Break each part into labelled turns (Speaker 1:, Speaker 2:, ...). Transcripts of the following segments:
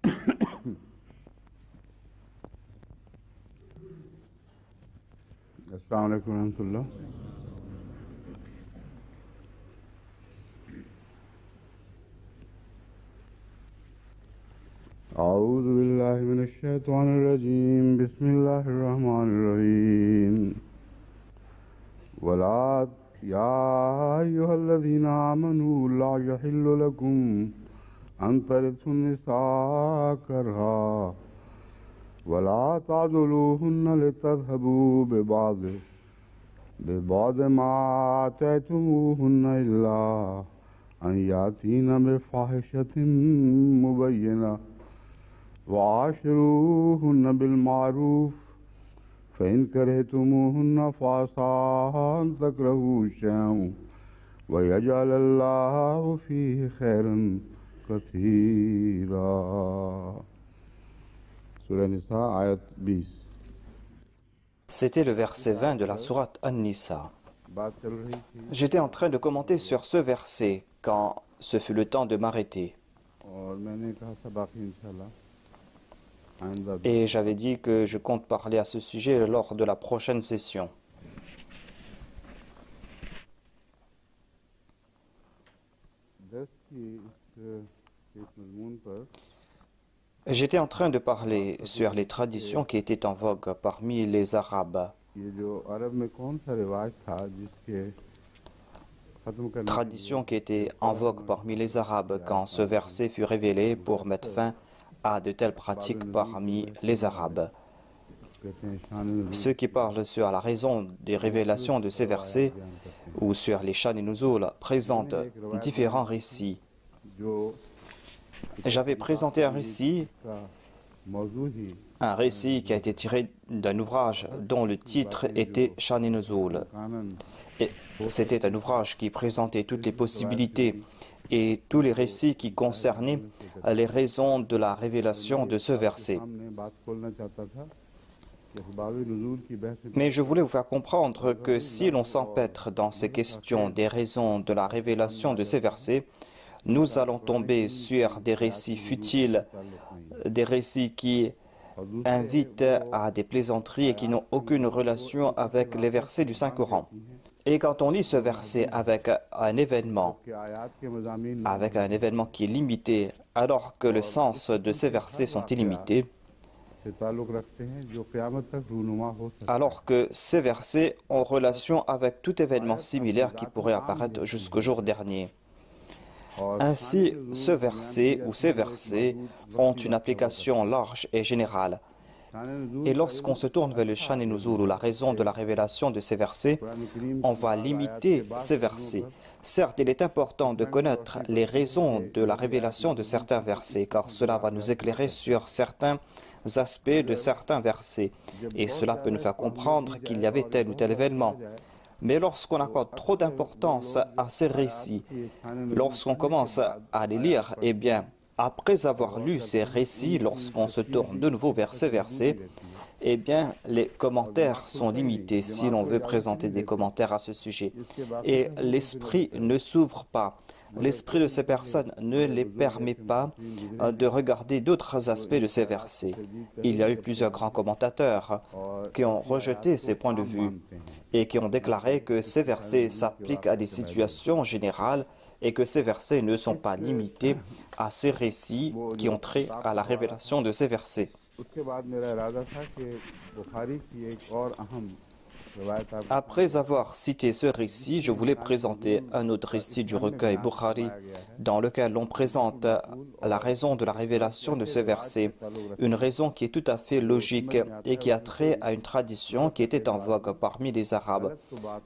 Speaker 1: Assalamu alaikum wa rahmatullah. أعوذ بالله من الشيطان الرجيم بسم الله الرحمن الرحيم ولا يا أيها الذين آمنوا لا يحل لكم أن ترثوا النساء كرها ولا تعضلوهن لتذهبوا ببعض ما آتيتموهن إلا أن يأتين بفاحشة مبينة وعاشروهن بالمعروف فإن كرهتموهن فعسى أن تكرهوا شيئا ويجعل الله فيه خيرا كثيرا. Surah Nisa, ayat 20.
Speaker 2: C'était le verset 20 de la sourate An-Nisa. J'étais en train de commenter sur ce verset quand ce fut le temps de m'arrêter. Et j'avais dit que je compte parler à ce sujet lors de la prochaine session. J'étais en train de parler sur les traditions qui étaient en vogue parmi les Arabes. Tradition qui était en vogue parmi les Arabes quand ce verset fut révélé pour mettre fin à de telles pratiques parmi les Arabes. Ceux qui parlent sur la raison des révélations de ces versets ou sur les Shan et Nuzul présentent différents récits. J'avais présenté un récit qui a été tiré d'un ouvrage dont le titre était Shan et Nuzul. C'était un ouvrage qui présentait toutes les possibilités et tous les récits qui concernaient les raisons de la révélation de ce verset. Mais je voulais vous faire comprendre que si l'on s'empêtre dans ces questions des raisons de la révélation de ces versets, nous allons tomber sur des récits futiles, des récits qui invitent à des plaisanteries et qui n'ont aucune relation avec les versets du Saint-Coran. Et quand on lit ce verset avec un événement qui est limité, alors que le sens de ces versets sont illimités, alors que ces versets ont relation avec tout événement similaire qui pourrait apparaître jusqu'au jour dernier. Ainsi, ce verset ou ces versets ont une application large et générale. Et lorsqu'on se tourne vers le Shan et Nuzul ou la raison de la révélation de ces versets, on va limiter ces versets. Certes, il est important de connaître les raisons de la révélation de certains versets, car cela va nous éclairer sur certains aspects de certains versets. Et cela peut nous faire comprendre qu'il y avait tel ou tel événement. Mais lorsqu'on accorde trop d'importance à ces récits, lorsqu'on commence à les lire, eh bien, après avoir lu ces récits, lorsqu'on se tourne de nouveau vers ces versets, eh bien, les commentaires sont limités si l'on veut présenter des commentaires à ce sujet. Et l'esprit ne s'ouvre pas. L'esprit de ces personnes ne les permet pas de regarder d'autres aspects de ces versets. Il y a eu plusieurs grands commentateurs qui ont rejeté ces points de vue et qui ont déclaré que ces versets s'appliquent à des situations générales et que ces versets ne sont pas limités à ces récits qui ont trait à la révélation de ces versets. Après avoir cité ce récit, je voulais présenter un autre récit du recueil Bukhari dans lequel l'on présente la raison de la révélation de ce verset, une raison qui est tout à fait logique et qui a trait à une tradition qui était en vogue parmi les Arabes.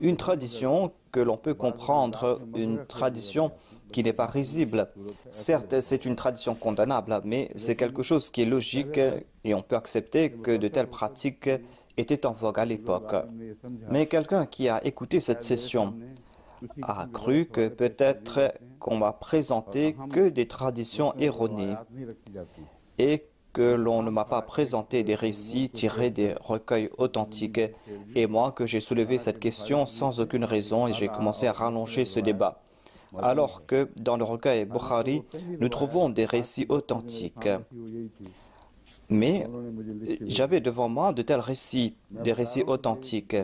Speaker 2: Une tradition que l'on peut comprendre, une tradition qui n'est pas risible. Certes, c'est une tradition condamnable, mais c'est quelque chose qui est logique et on peut accepter que de telles pratiques étaient en vogue à l'époque. Mais quelqu'un qui a écouté cette session a cru que peut-être qu'on m'a présenté que des traditions erronées et que l'on ne m'a pas présenté des récits tirés des recueils authentiques. Et moi, que j'ai soulevé cette question sans aucune raison et j'ai commencé à rallonger ce débat. alors que dans le recueil Bukhari, nous trouvons des récits authentiques. Mais j'avais devant moi de tels récits, des récits authentiques.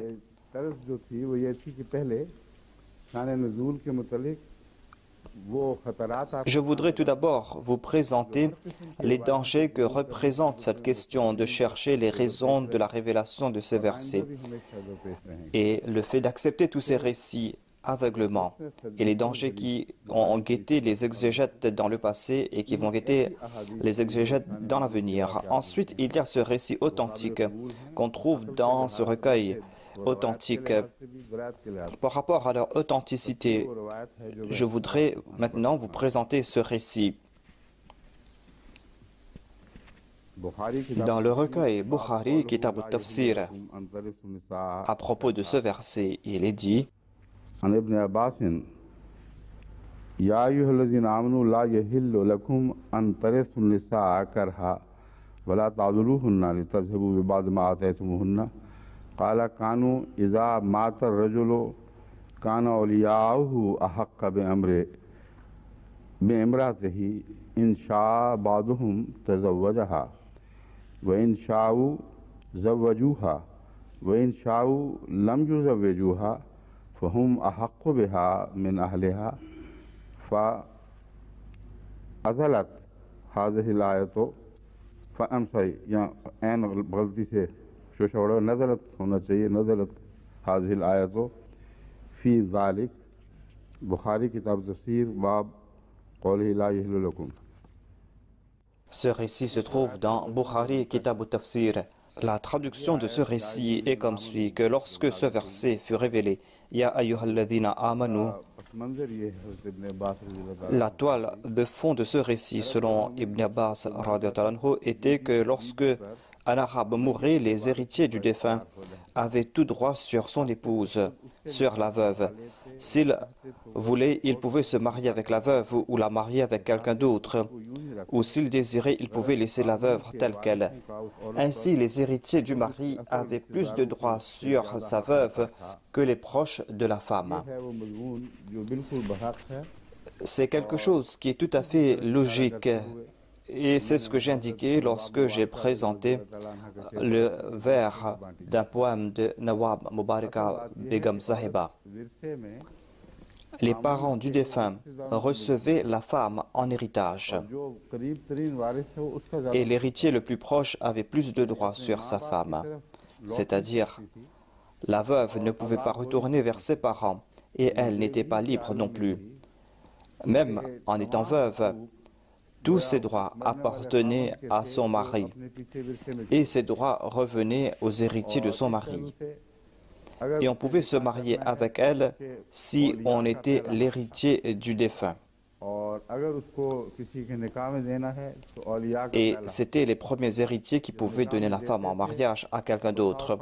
Speaker 2: Je voudrais tout d'abord vous présenter les dangers que représente cette question de chercher les raisons de la révélation de ces versets et le fait d'accepter tous ces récits aveuglement et les dangers qui ont guetté les exégètes dans le passé et qui vont guetter les exégètes dans l'avenir. Ensuite, il y a ce récit authentique qu'on trouve dans ce recueil authentique. Par rapport à leur authenticité, je voudrais maintenant vous présenter ce récit. Dans le recueil Bukhari, Kitab al-Tafsir, à propos de ce verset, il est dit
Speaker 1: عن ابن عباس يا أيها الذين آمنوا لا يحل لكم أن ترثوا النساء كرها ولا تعذلوهن لتذهبوا ببعض ما آتيتموهن قال كانوا إذا مات الرجل كان أولياؤه أحق بامرأته إن شاء بعضهم تزوجها وإن شاءوا زوجوها وإن شاءوا لم يزوجوها فهم أحق بها من أهلها فأزلت هذه الآية يعني غلطی سے شوشوڑا نزلت ہونا چاہیے نزلت هذه الآية في ذلك بخاری کتاب تفسیر باب قوله لا يحل لكم.
Speaker 2: Ce récit se trouve dans Bukhari Kitab al-Tafsir. La traduction de ce récit est comme suit, que lorsque ce verset fut révélé, Ya ayyuhalladhina amanu, la toile de fond de ce récit, selon Ibn Abbas radhiyallahu anhu, était que lorsque un arabe mourait, les héritiers du défunt avaient tout droit sur son épouse, sur la veuve. S'il voulait, il pouvait se marier avec la veuve ou la marier avec quelqu'un d'autre. Ou s'il désirait, il pouvait laisser la veuve telle qu'elle. Ainsi, les héritiers du mari avaient plus de droits sur sa veuve que les proches de la femme. C'est quelque chose qui est tout à fait logique. Et c'est ce que j'ai indiqué lorsque j'ai présenté le vers d'un poème de Nawab Mubaraka Begum Sahiba. Les parents du défunt recevaient la femme en héritage et l'héritier le plus proche avait plus de droits sur sa femme. C'est-à-dire, la veuve ne pouvait pas retourner vers ses parents et elle n'était pas libre non plus. Même en étant veuve, tous ses droits appartenaient à son mari et ses droits revenaient aux héritiers de son mari. Et on pouvait se marier avec elle si on était l'héritier du défunt. Et c'était les premiers héritiers qui pouvaient donner la femme en mariage à quelqu'un d'autre.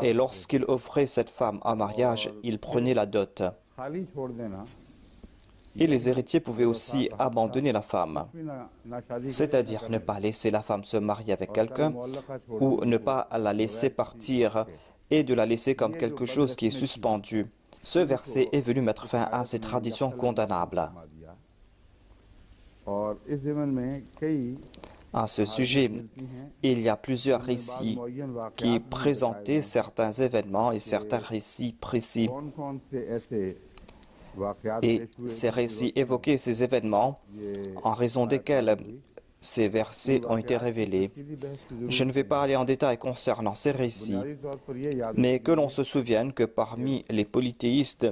Speaker 2: Et lorsqu'il offrait cette femme en mariage, il prenait la dot. Et les héritiers pouvaient aussi abandonner la femme, c'est-à-dire ne pas laisser la femme se marier avec quelqu'un ou ne pas la laisser partir et de la laisser comme quelque chose qui est suspendu. Ce verset est venu mettre fin à ces traditions condamnables. À ce sujet, il y a plusieurs récits qui présentaient certains événements et certains récits précis. Et ces récits évoquaient ces événements en raison desquels ces versets ont été révélés. Je ne vais pas aller en détail concernant ces récits, mais que l'on se souvienne que parmi les polythéistes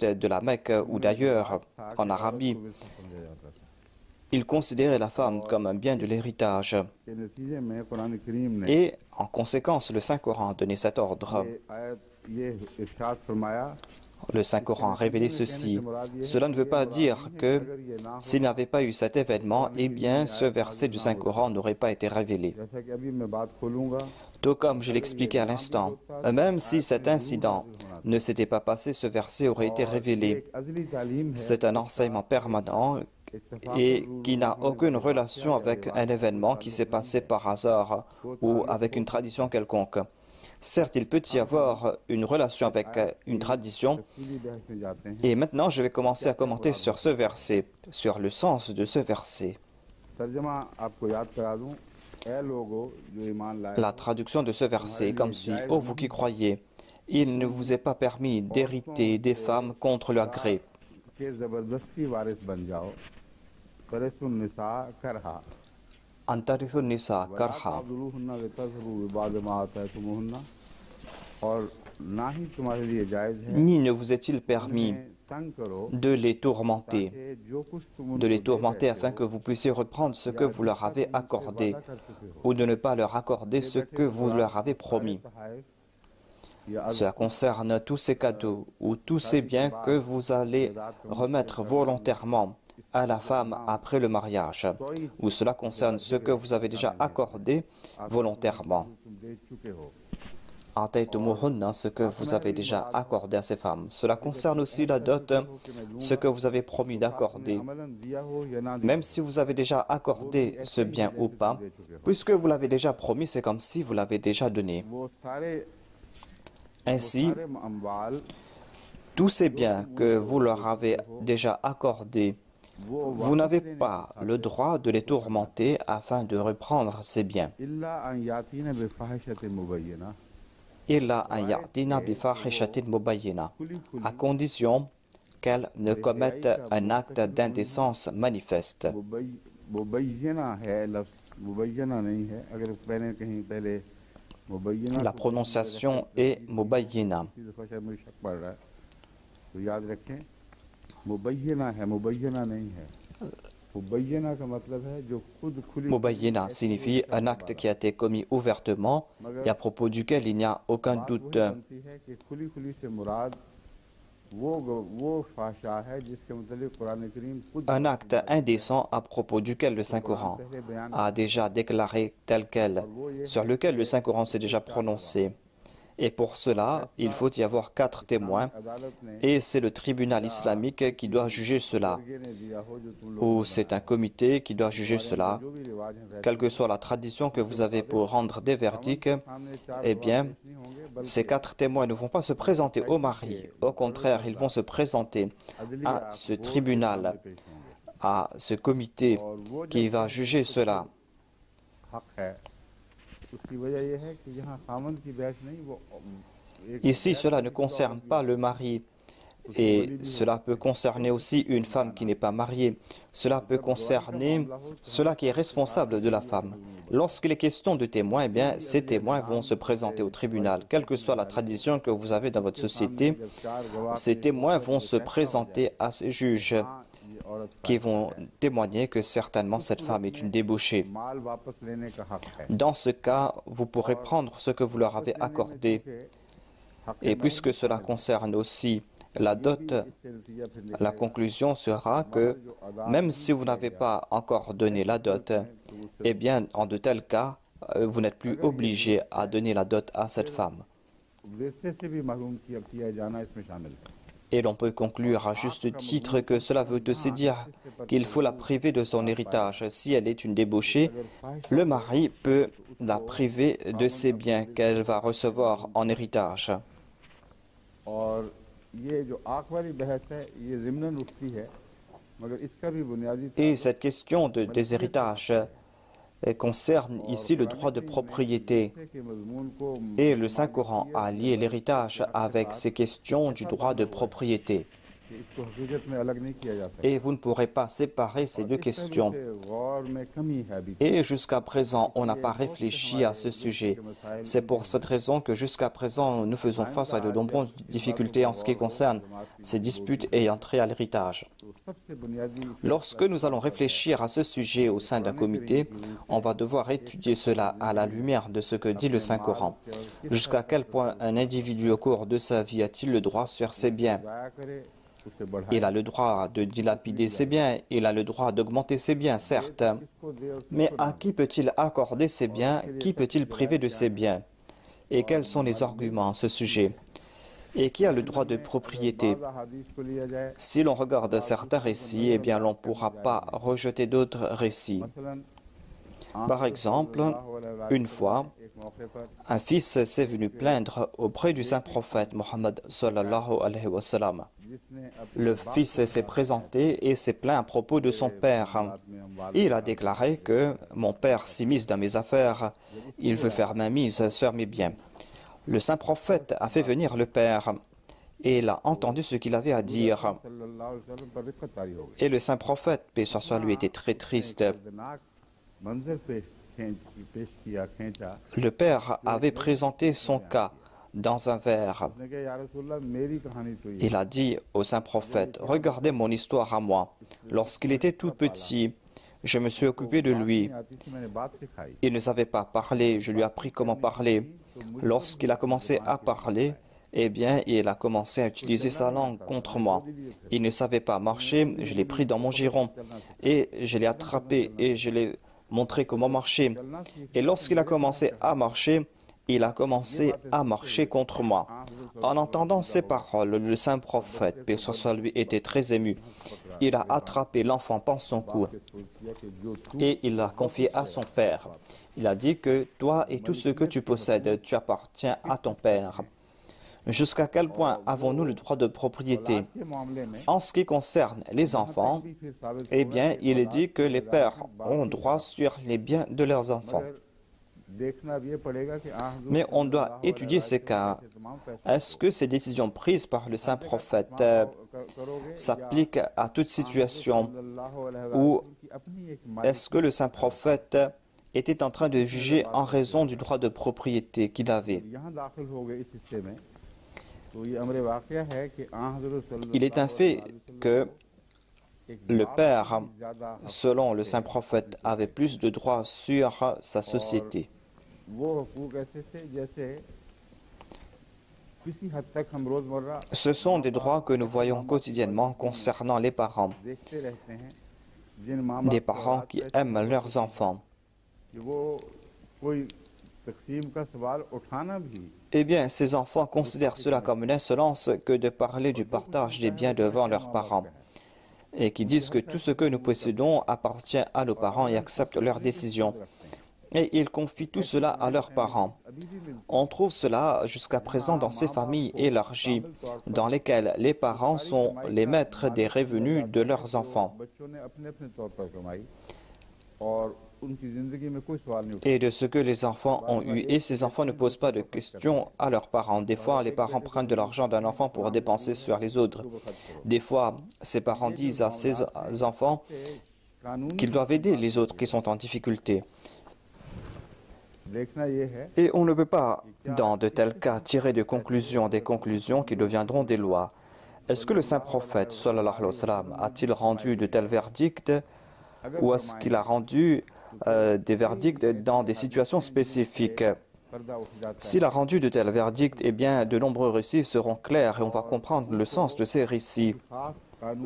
Speaker 2: de la Mecque ou d'ailleurs en Arabie, ils considéraient la femme comme un bien de l'héritage. Et en conséquence, le Saint-Coran a donné cet ordre. Le Saint-Coran a révélé ceci. Cela ne veut pas dire que s'il n'avait pas eu cet événement, eh bien ce verset du Saint-Coran n'aurait pas été révélé. Tout comme je l'expliquais à l'instant, même si cet incident ne s'était pas passé, ce verset aurait été révélé. C'est un enseignement permanent et qui n'a aucune relation avec un événement qui s'est passé par hasard ou avec une tradition quelconque. Certes, il peut y avoir une relation avec une tradition. Et maintenant, je vais commencer à commenter sur ce verset, sur le sens de ce verset. La traduction de ce verset est comme suit. « Ô vous qui croyez, il ne vous est pas permis d'hériter des femmes contre leur gré. » Antarithun Nisa Karha. Ni ne vous est-il permis de les tourmenter afin que vous puissiez reprendre ce que vous leur avez accordé, ou de ne pas leur accorder ce que vous leur avez promis. Cela concerne tous ces cadeaux ou tous ces biens que vous allez remettre volontairement à la femme après le mariage, ou cela concerne ce que vous avez déjà accordé volontairement. Ce que vous avez déjà accordé à ces femmes. Cela concerne aussi la dot, ce que vous avez promis d'accorder. Même si vous avez déjà accordé ce bien ou pas, puisque vous l'avez déjà promis, c'est comme si vous l'avez déjà donné. Ainsi, tous ces biens que vous leur avez déjà accordés, vous n'avez pas le droit de les tourmenter afin de reprendre ces biens. À condition qu'elles ne commettent un acte d'indécence manifeste. La prononciation est Mubayyina. Mubayyina signifie un acte qui a été commis ouvertement et à propos duquel il n'y a aucun doute. Un acte indécent à propos duquel le Saint-Coran a déjà déclaré tel quel, sur lequel le Saint-Coran s'est déjà prononcé. Et pour cela, il faut y avoir 4 témoins, et c'est le tribunal islamique qui doit juger cela, ou c'est un comité qui doit juger cela. Quelle que soit la tradition que vous avez pour rendre des verdicts, eh bien, ces 4 témoins ne vont pas se présenter au mari. Au contraire, ils vont se présenter à ce tribunal, à ce comité qui va juger cela. Ici, cela ne concerne pas le mari, et cela peut concerner aussi une femme qui n'est pas mariée. Cela peut concerner cela qui est responsable de la femme. Lorsqu'il est question de témoins, eh bien, ces témoins vont se présenter au tribunal. Quelle que soit la tradition que vous avez dans votre société, ces témoins vont se présenter à ces juges qui vont témoigner que certainement cette femme est une débauchée. Dans ce cas, vous pourrez prendre ce que vous leur avez accordé. Et puisque cela concerne aussi la dot, la conclusion sera que même si vous n'avez pas encore donné la dot, eh bien, en de tels cas, vous n'êtes plus obligé à donner la dot à cette femme. Et l'on peut conclure à juste titre que cela veut aussi dire qu'il faut la priver de son héritage. Si elle est une débauchée, le mari peut la priver de ses biens qu'elle va recevoir en héritage. Et cette question des héritages concerne ici le droit de propriété. Et le Saint-Coran a lié l'héritage avec ces questions du droit de propriété. Et vous ne pourrez pas séparer ces deux questions. Et jusqu'à présent, on n'a pas réfléchi à ce sujet. C'est pour cette raison que jusqu'à présent, nous faisons face à de nombreuses difficultés en ce qui concerne ces disputes ayant trait à l'héritage. Lorsque nous allons réfléchir à ce sujet au sein d'un comité, on va devoir étudier cela à la lumière de ce que dit le Saint-Coran. Jusqu'à quel point un individu au cours de sa vie a-t-il le droit sur ses biens? Il a le droit de dilapider ses biens, il a le droit d'augmenter ses biens, certes. Mais à qui peut-il accorder ses biens? Qui peut-il priver de ses biens? Et quels sont les arguments à ce sujet? Et qui a le droit de propriété? Si l'on regarde certains récits, eh bien, l'on ne pourra pas rejeter d'autres récits. Par exemple, une fois, un fils s'est venu plaindre auprès du saint prophète Mohammed sallallahu alayhi wa sallam. Le fils s'est présenté et s'est plaint à propos de son père. Il a déclaré que mon père s'immisce dans mes affaires, il veut faire mainmise sur mes biens. Le saint prophète a fait venir le père et il a entendu ce qu'il avait à dire. Et le saint prophète, paix sur lui, était très triste. Le père avait présenté son cas dans un verre. Il a dit au saint prophète, « Regardez mon histoire à moi. Lorsqu'il était tout petit, je me suis occupé de lui. Il ne savait pas parler, je lui ai appris comment parler. Lorsqu'il a commencé à parler, eh bien, il a commencé à utiliser sa langue contre moi. Il ne savait pas marcher, je l'ai pris dans mon giron et je l'ai attrapé et je l'ai montré comment marcher. Et lorsqu'il a commencé à marcher, il a commencé à marcher contre moi. » En entendant ces paroles, le saint prophète, paix sur lui, était très ému. Il a attrapé l'enfant par son cou et il l'a confié à son père. Il a dit que toi et tout ce que tu possèdes, tu appartiens à ton père. Jusqu'à quel point avons-nous le droit de propriété? En ce qui concerne les enfants, eh bien, il est dit que les pères ont droit sur les biens de leurs enfants. Mais on doit étudier ces cas. Est-ce que ces décisions prises par le saint prophète s'appliquent à toute situation ou est-ce que le saint prophète était en train de juger en raison du droit de propriété qu'il avait? Il est un fait que le père, selon le saint prophète, avait plus de droits sur sa société. Ce sont des droits que nous voyons quotidiennement concernant les parents. Des parents qui aiment leurs enfants. Eh bien, ces enfants considèrent cela comme une insolence que de parler du partage des biens devant leurs parents et qui disent que tout ce que nous possédons appartient à nos parents et acceptent leurs décisions. Et ils confient tout cela à leurs parents. On trouve cela jusqu'à présent dans ces familles élargies, dans lesquelles les parents sont les maîtres des revenus de leurs enfants et de ce que les enfants ont eu. Et ces enfants ne posent pas de questions à leurs parents. Des fois, les parents prennent de l'argent d'un enfant pour dépenser sur les autres. Des fois, ces parents disent à ces enfants qu'ils doivent aider les autres qui sont en difficulté. Et on ne peut pas, dans de tels cas, tirer des conclusions qui deviendront des lois. Est-ce que le saint prophète, sallallahu alayhi wa sallam, a-t-il rendu de tels verdicts ou est-ce qu'il a rendu des verdicts dans des situations spécifiques? S'il a rendu de tels verdicts, eh bien, de nombreux récits seront clairs et on va comprendre le sens de ces récits.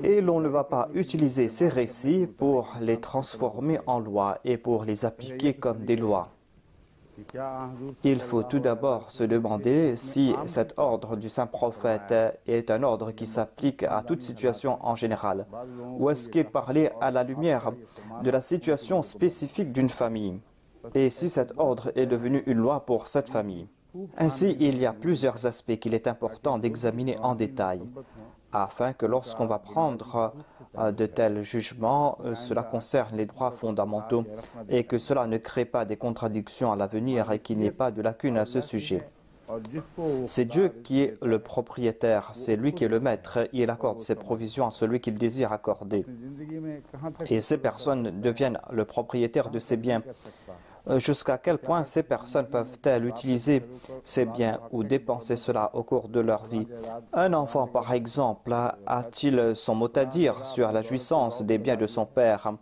Speaker 2: Et l'on ne va pas utiliser ces récits pour les transformer en lois et pour les appliquer comme des lois. Il faut tout d'abord se demander si cet ordre du saint prophète est un ordre qui s'applique à toute situation en général, ou est-ce qu'il parlait à la lumière de la situation spécifique d'une famille, et si cet ordre est devenu une loi pour cette famille. Ainsi, il y a plusieurs aspects qu'il est important d'examiner en détail, afin que lorsqu'on va prendre de tels jugements, cela concerne les droits fondamentaux et que cela ne crée pas des contradictions à l'avenir et qu'il n'y ait pas de lacunes à ce sujet. C'est Dieu qui est le propriétaire, c'est lui qui est le maître, et il accorde ses provisions à celui qu'il désire accorder. Et ces personnes deviennent le propriétaire de ces biens. Jusqu'à quel point ces personnes peuvent-elles utiliser ces biens ou dépenser cela au cours de leur vie? Un enfant, par exemple, a-t-il son mot à dire sur la jouissance des biens de son père?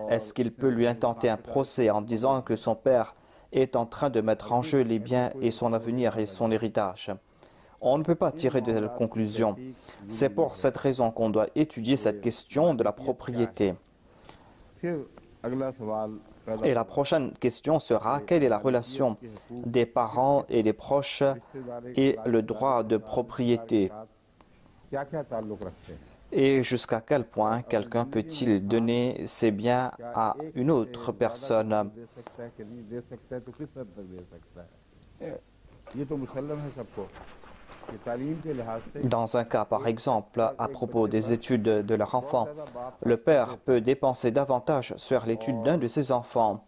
Speaker 2: Est-ce qu'il peut lui intenter un procès en disant que son père est en train de mettre en jeu les biens et son avenir et son héritage? On ne peut pas tirer de telles conclusions. C'est pour cette raison qu'on doit étudier cette question de la propriété. Et la prochaine question sera, quelle est la relation des parents et des proches et le droit de propriété? Et jusqu'à quel point quelqu'un peut-il donner ses biens à une autre personne? Dans un cas, par exemple, à propos des études de leur enfant, le père peut dépenser davantage sur l'étude d'un de ses enfants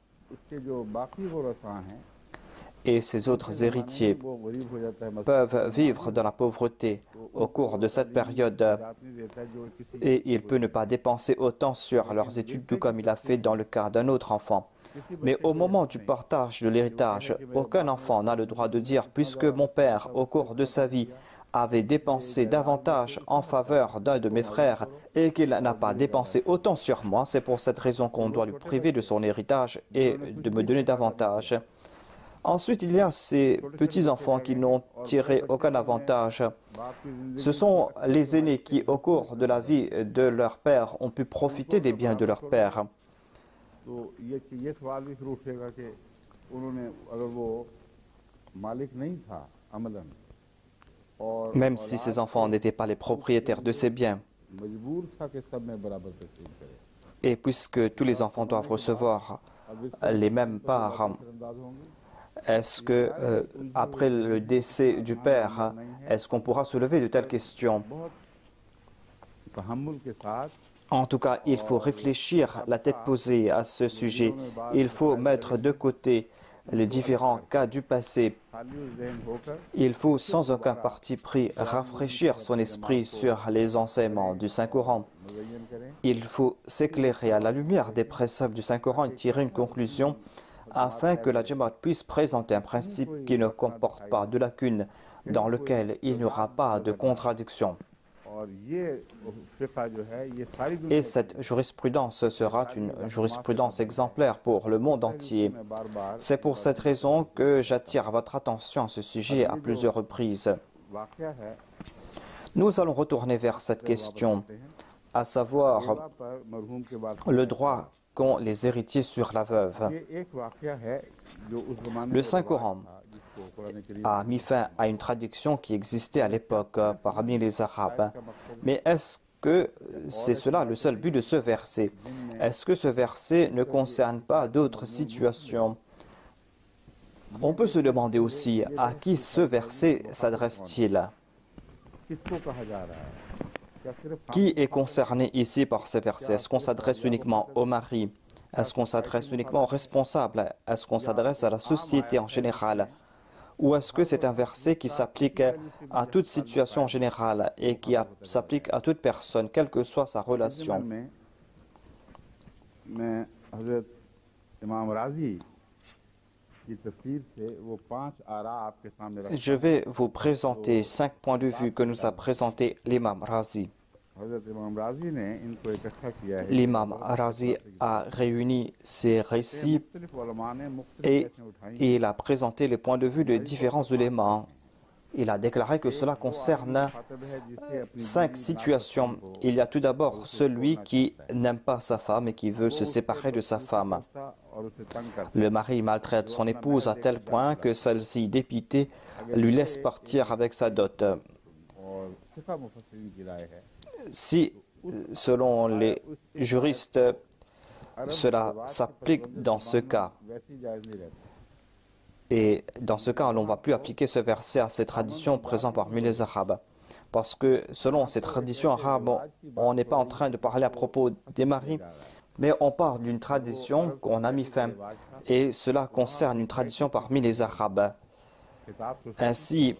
Speaker 2: et ses autres héritiers peuvent vivre dans la pauvreté au cours de cette période et il peut ne pas dépenser autant sur leurs études, tout comme il a fait dans le cas d'un autre enfant. Mais au moment du partage de l'héritage, aucun enfant n'a le droit de dire « puisque mon père, au cours de sa vie, avait dépensé davantage en faveur d'un de mes frères et qu'il n'a pas dépensé autant sur moi, c'est pour cette raison qu'on doit lui priver de son héritage et de me donner davantage. » Ensuite, il y a ces petits-enfants qui n'ont tiré aucun avantage. Ce sont les aînés qui, au cours de la vie de leur père, ont pu profiter des biens de leur père. Même si ces enfants n'étaient pas les propriétaires de ces biens. Et puisque tous les enfants doivent recevoir les mêmes parts, est-ce que, après le décès du père, est-ce qu'on pourra soulever de telles questions? En tout cas, il faut réfléchir la tête posée à ce sujet. Il faut mettre de côté les différents cas du passé. Il faut sans aucun parti pris rafraîchir son esprit sur les enseignements du Saint-Coran. Il faut s'éclairer à la lumière des préceptes du Saint-Coran et tirer une conclusion afin que la Jamaat puisse présenter un principe qui ne comporte pas de lacunes, dans lequel il n'y aura pas de contradiction. Et cette jurisprudence sera une jurisprudence exemplaire pour le monde entier. C'est pour cette raison que j'attire votre attention à ce sujet à plusieurs reprises. Nous allons retourner vers cette question, à savoir le droit qu'ont les héritiers sur la veuve. Le Saint-Coran a mis fin à une tradition qui existait à l'époque parmi les Arabes. Mais est-ce que c'est cela le seul but de ce verset? Est-ce que ce verset ne concerne pas d'autres situations? On peut se demander aussi à qui ce verset s'adresse-t-il? Qui est concerné ici par ce verset? Est-ce qu'on s'adresse uniquement au mari? Est-ce qu'on s'adresse uniquement aux responsables? Est-ce qu'on s'adresse à la société en général? Ou est-ce que c'est un verset qui s'applique à toute situation générale et qui s'applique à toute personne, quelle que soit sa relation? Je vais vous présenter 5 points de vue que nous a présentés l'imam Razi. L'imam Razi a réuni ces récits et il a présenté les points de vue de différents ulémas. Il a déclaré que cela concerne 5 situations. Il y a tout d'abord celui qui n'aime pas sa femme et qui veut se séparer de sa femme. Le mari maltraite son épouse à tel point que celle-ci, dépitée, lui laisse partir avec sa dot. Si, selon les juristes, cela s'applique dans ce cas, et dans ce cas, on ne va plus appliquer ce verset à ces traditions présentes parmi les Arabes. Parce que selon ces traditions arabes, on n'est pas en train de parler à propos des maris, mais on parle d'une tradition qu'on a mis fin. Et cela concerne une tradition parmi les Arabes. Ainsi,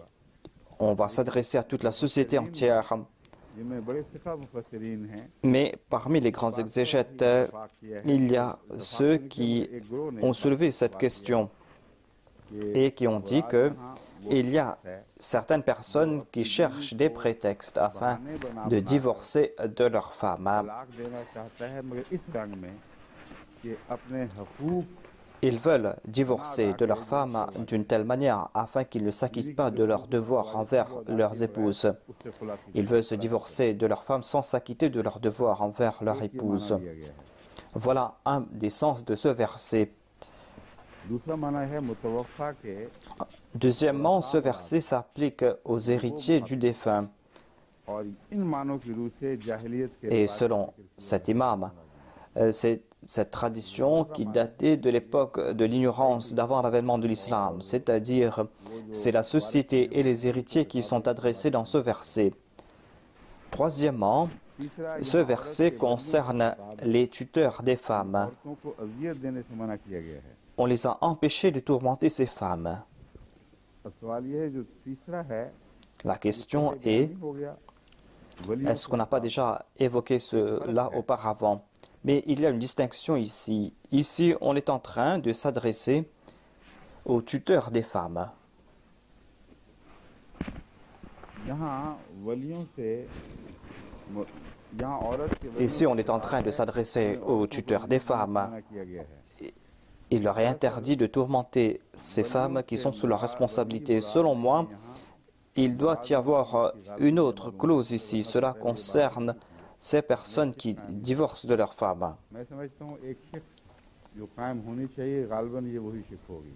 Speaker 2: on va s'adresser à toute la société entière. Mais parmi les grands exégètes, il y a ceux qui ont soulevé cette question et qui ont dit qu'il y a certaines personnes qui cherchent des prétextes afin de divorcer de leur femme. Ils veulent divorcer de leur femme d'une telle manière afin qu'ils ne s'acquittent pas de leurs devoirs envers leurs épouses. Ils veulent se divorcer de leur femme sans s'acquitter de leurs devoirs envers leur épouse. Voilà un des sens de ce verset. Deuxièmement, ce verset s'applique aux héritiers du défunt.
Speaker 1: और इन मानों की रूह से जाहिलियत के
Speaker 2: Et
Speaker 1: रिवाज
Speaker 2: selon cet imam, c'est cette tradition qui datait de l'époque de l'ignorance d'avant l'avènement de l'islam, c'est-à-dire c'est la société et les héritiers qui sont adressés dans ce verset. Troisièmement,
Speaker 1: तीसरा
Speaker 2: ce verset concerne les tuteurs des femmes.
Speaker 1: औरतों को अजियत देने से मना किया गया है।
Speaker 2: On les a empêchés de tourmenter ces femmes.
Speaker 1: अब सवाल यह है जो तीसरा है
Speaker 2: La question est,
Speaker 1: हो गया वलियों
Speaker 2: est-ce qu'on n'a pas déjà évoqué cela auparavant? Mais il y a une distinction ici. Ici, on est en train de s'adresser aux tuteurs des femmes.
Speaker 1: जहाँ वलियों से जहाँ औरत के वलियों
Speaker 2: Ici, on est en train de s'adresser aux tuteurs des femmes.
Speaker 1: मना किया गया है।
Speaker 2: Il leur est interdit de tourmenter ces femmes qui sont sous leur responsabilité. Selon moi, il doit y avoir une autre clause ici. Cela concerne ces personnes qui divorcent de leurs femmes.
Speaker 1: मैं समझता हूँ एक शिक जो कायम होनी चाहिए गालबन ये वही शिक होगी।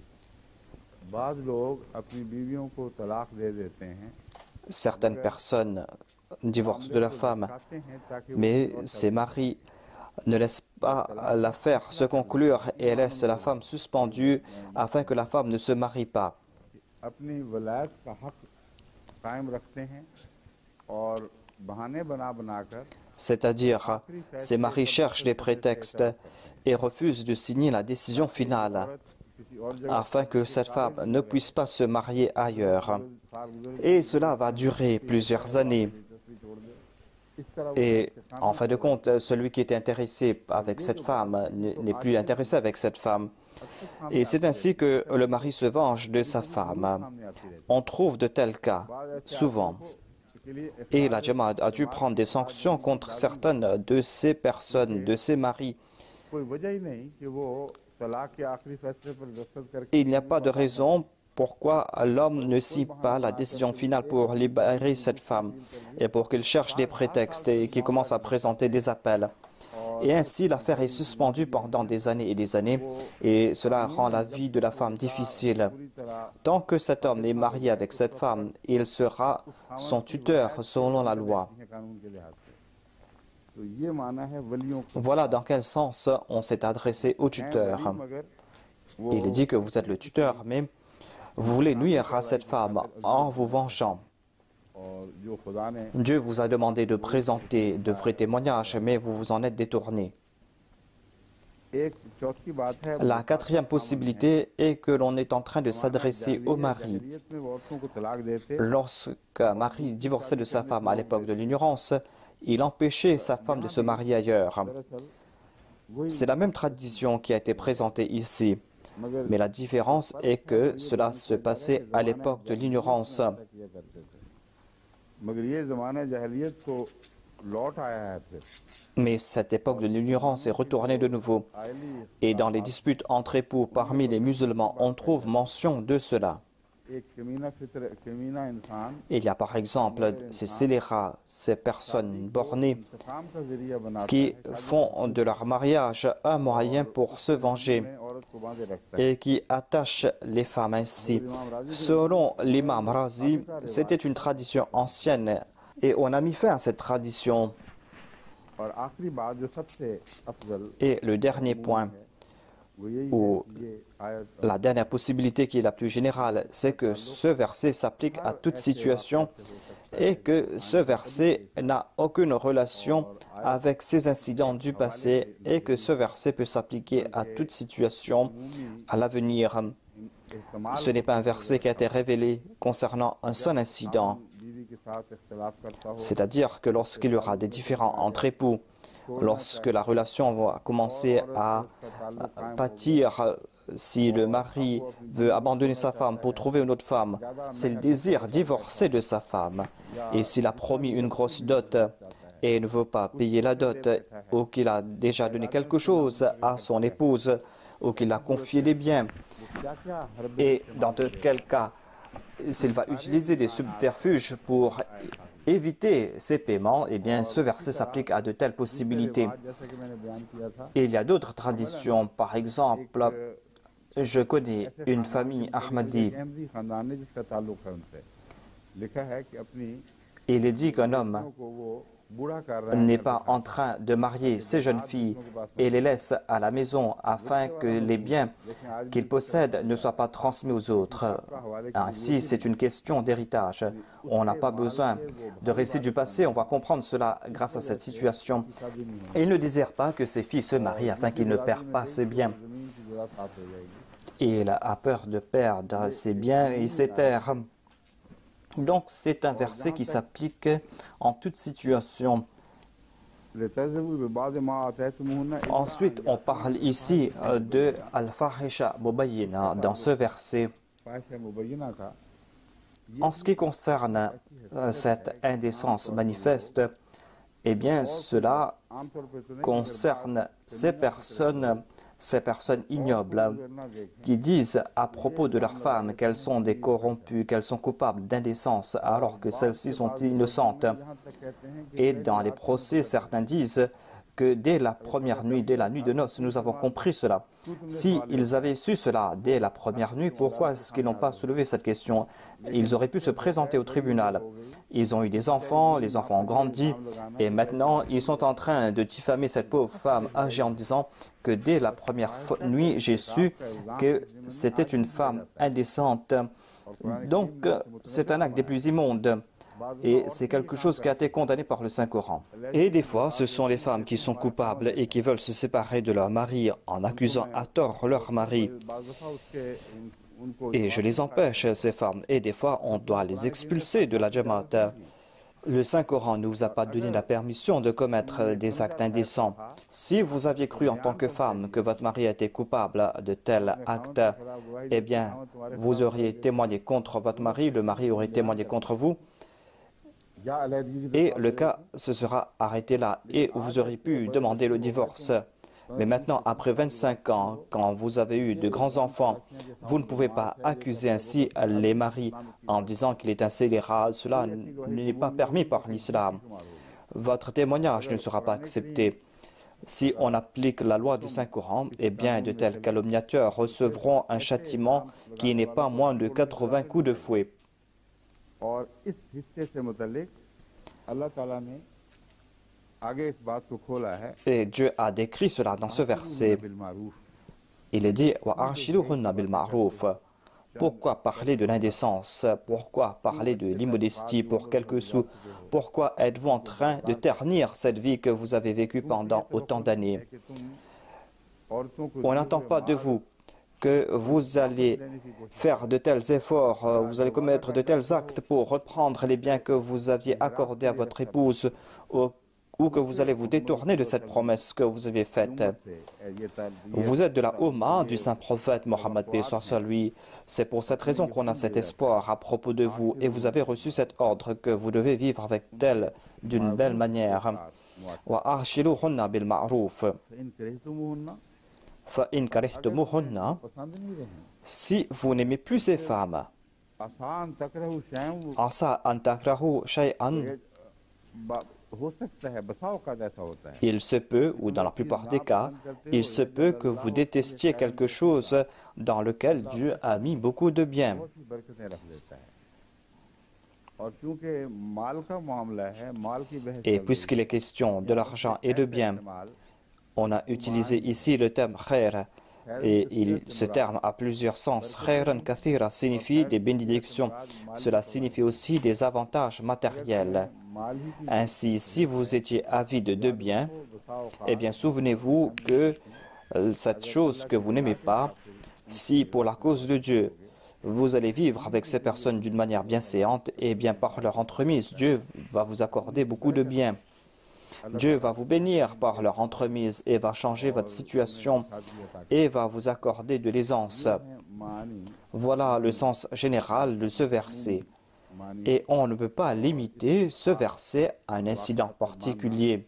Speaker 1: बाद लोग अपनी बीवियों को तलाक दे देते हैं
Speaker 2: Certaines personnes divorcent de leurs femmes,
Speaker 1: चाहते हैं ताकि
Speaker 2: mais ces maris ne laissent pas l'affaire se conclure et laissent la femme suspendue afin que la femme ne se marie pas.
Speaker 1: अपनी वलायत का हक कायम रखते हैं और बहाने बना बनाकर
Speaker 2: C'est-à-dire, ces maris cherchent des prétextes et refusent de signer la décision finale
Speaker 1: किसी और जगह
Speaker 2: afin que cette femme ne puisse pas se marier ailleurs. Et cela va durer plusieurs années.
Speaker 1: इस तरह
Speaker 2: Et en fin de compte, celui qui était intéressé avec cette femme n'est plus intéressé avec cette femme. Et c'est ainsi que le mari se venge de sa femme. On trouve de tels cas, souvent.
Speaker 1: के लिए
Speaker 2: Et la Jamaat a dû prendre des sanctions contre certaines de ces personnes, de ces maris.
Speaker 1: कोई वजह ही नहीं कि वो तलाक के आखिरी फैसले पर दस्तखत करके
Speaker 2: Et il n'y a pas de raison pourquoi l'homme ne signe pas la décision finale pour libérer cette femme et pour qu'il cherche des prétextes et qu'il commence à présenter des appels. Et ainsi, l'affaire est suspendue pendant des années et cela rend la vie de la femme difficile. Tant que cet homme est marié avec cette femme, il sera son tuteur selon la loi.
Speaker 1: कानून के लिहाज से तो ये माना है वलियों को
Speaker 2: Voilà dans quel sens on s'est adressé au tuteur.
Speaker 1: मगर
Speaker 2: Il est dit que vous êtes le tuteur, mais vous voulez nuire à cette femme en vous vengeant.
Speaker 1: और जो खुदा ने
Speaker 2: Dieu vous a demandé de présenter de vrais témoignages, mais vous vous en êtes détourné.
Speaker 1: एक चौथी बात है
Speaker 2: La quatrième possibilité est que l'on est en train de s'adresser au mari.
Speaker 1: जाहिलियत में वो औरतों को तलाक देते
Speaker 2: Lorsqu'un mari divorçait de sa femme à l'époque de l'ignorance, il empêchait sa femme de se marier ailleurs.
Speaker 1: दरअसल वही
Speaker 2: C'est la même tradition qui a été présentée ici.
Speaker 1: मगर
Speaker 2: Mais la différence est que cela se passait à l'époque de l'ignorance.
Speaker 1: किया करते थे मगर ये जमाना जाहिलियत को लौट आया है फिर
Speaker 2: Mais cette époque de l'ignorance est retournée de nouveau.
Speaker 1: Oily
Speaker 2: Et dans les disputes entre époux parmi les musulmans, on trouve mention de cela.
Speaker 1: एक कमीना इंसान
Speaker 2: Il y a par exemple ces scélérats, ces personnes bornées
Speaker 1: इंतकाम का जरिया बनाता
Speaker 2: qui font de leur mariage un moyen pour se venger
Speaker 1: है औरत को बांधे रखता है
Speaker 2: et qui attachent les femmes ainsi. Selon l'imam Razi, c'était une tradition ancienne et on a mis fin à cette tradition.
Speaker 1: और आखिरी बात जो सबसे Afzal
Speaker 2: Et le dernier point,
Speaker 1: वो यही
Speaker 2: ou
Speaker 1: है ये आयत
Speaker 2: la dernière possibilité qui est la plus générale, c'est que ce verset s'applique à toute situation et que ce verset n'a aucune relation avec ces incidents du passé et que ce verset peut s'appliquer à toute situation à l'avenir.
Speaker 1: इस्तेमाल
Speaker 2: Ce n'est pas un verset qui a été révélé concernant un seul incident,
Speaker 1: बीवी के साथ इख्तिलाफ करता हो
Speaker 2: c'est-à-dire que lorsqu'il y aura des différends entre époux, lorsque la relation va commencer à pâtir, si le mari veut abandonner sa femme pour trouver une autre femme, c'est le désir divorcé de sa femme. Et s'il a promis une grosse dot et ne veut pas payer la dot, ou qu'il a déjà donné quelque chose à son épouse, ou qu'il a confié des biens,
Speaker 1: क्या क्या हर
Speaker 2: et dans de quel cas s'il va utiliser des subterfuges pour éviter ces paiements, eh bien ce verset s'applique à de telles possibilités.
Speaker 1: जैसा कि मैंने बयान किया था
Speaker 2: Et il y a d'autres traditions. Par exemple, je connais une famille Ahmadi.
Speaker 1: Ahmadi खानदान ने जिसका ताल्लुक है उनसे लिखा है कि अपनी
Speaker 2: Il est dit qu'un homme n'est pas en train de marier ces jeunes filles et les laisse à la maison afin que les biens qu'il possède ne soient pas transmis aux autres. Ainsi, c'est une question d'héritage. On n'a pas besoin de récits du passé, on va comprendre cela grâce à cette situation. Et il ne désire pas que ses filles se marient afin qu'il ne perde pas ses biens. Il a peur de perdre ses biens et ses terres. Donc, c'est un verset qui s'applique en toute situation. Ensuite, on parle ici de Al-Fahisha Mubayyina dans ce verset. En ce qui concerne cette indécence manifeste, eh bien, cela concerne ces personnes ignobles qui disent à propos de leurs femmes qu'elles sont des corrompues, qu'elles sont coupables d'indécence alors que celles-ci sont innocentes. Et dans les procès, certains disent que dès la première nuit, dès la nuit de noces, nous avons compris cela. S'ils avaient su cela dès la première nuit, pourquoi est-ce qu'ils n'ont pas soulevé cette question? Ils auraient pu se présenter au tribunal. Ils ont eu des enfants, les enfants ont grandi, et maintenant ils sont en train de diffamer cette pauvre femme âgée en disant que dès la première nuit, j'ai su que c'était une femme indécente. Donc, c'est un acte des plus immondes. Et c'est quelque chose qui a été condamné par le Saint-Coran. Et des fois, ce sont les femmes qui sont coupables et qui veulent se séparer de leur mari en accusant à tort leur mari. Et je les empêche, ces femmes. Et des fois, on doit les expulser de la Jamaat. Le Saint-Coran ne vous a pas donné la permission de commettre des actes indécents. Si vous aviez cru en tant que femme que votre mari était coupable de tel acte, eh bien, vous auriez témoigné contre votre mari, le mari aurait témoigné contre vous. Et le cas se sera arrêté là et vous aurez pu demander le divorce. Mais maintenant, après 25 ans, quand vous avez eu de grands enfants, vous ne pouvez pas accuser ainsi les maris en disant qu'il est un scélérat. Cela n'est pas permis par l'islam. Votre témoignage ne sera pas accepté. Si on applique la loi du Saint-Coran, eh bien, de tels calomniateurs recevront un châtiment qui n'est pas moins de 80 coups de fouet. Et Dieu a décrit cela dans ce verset. Il est dit وَأَعْشِرُهُنَّ بِالْمَعْرُوفِ. Pourquoi parler de l'indécence? Pourquoi parler de l'immodestie pour quelques sous? Pourquoi êtes-vous en train de ternir cette vie que vous avez vécue pendant autant d'années? On n'attend pas de vous que vous allez faire de tels efforts, vous allez commettre de tels actes pour reprendre les biens que vous aviez accordés à votre épouse ou que vous allez vous détourner de cette promesse que vous avez faite. Vous êtes de la Ummah du saint prophète Mohammed paix soit sur lui. C'est pour cette raison qu'on a cet espoir à propos de vous et vous avez reçu cet ordre que vous devez vivre avec tel d'une belle manière. Wa arshiluhunna bil ma'ruf. Fa in karihtumuhunna. Si vous n'aimez plus ces femmes, asa an takrahu shay'an. Il se peut, ou dans la plupart des cas, il se peut que vous détestiez quelque chose dans lequel Dieu a mis beaucoup de bien. Et puisqu'il est question de l'argent et de bien, on a utilisé ici le terme khair, et ce terme a plusieurs sens. Khairan kathira signifie des bénédictions, cela signifie aussi des avantages matériels. Ainsi, si vous étiez avide de biens, eh bien souvenez-vous que cette chose que vous n'aimez pas, si pour la cause de Dieu, vous allez vivre avec ces personnes d'une manière bienséante, eh bien par leur entremise, Dieu va vous accorder beaucoup de biens. Dieu va vous bénir par leur entremise et va changer votre situation et va vous accorder de l'aisance. Voilà le sens général de ce verset. Et on ne peut pas limiter ce verset à un incident particulier.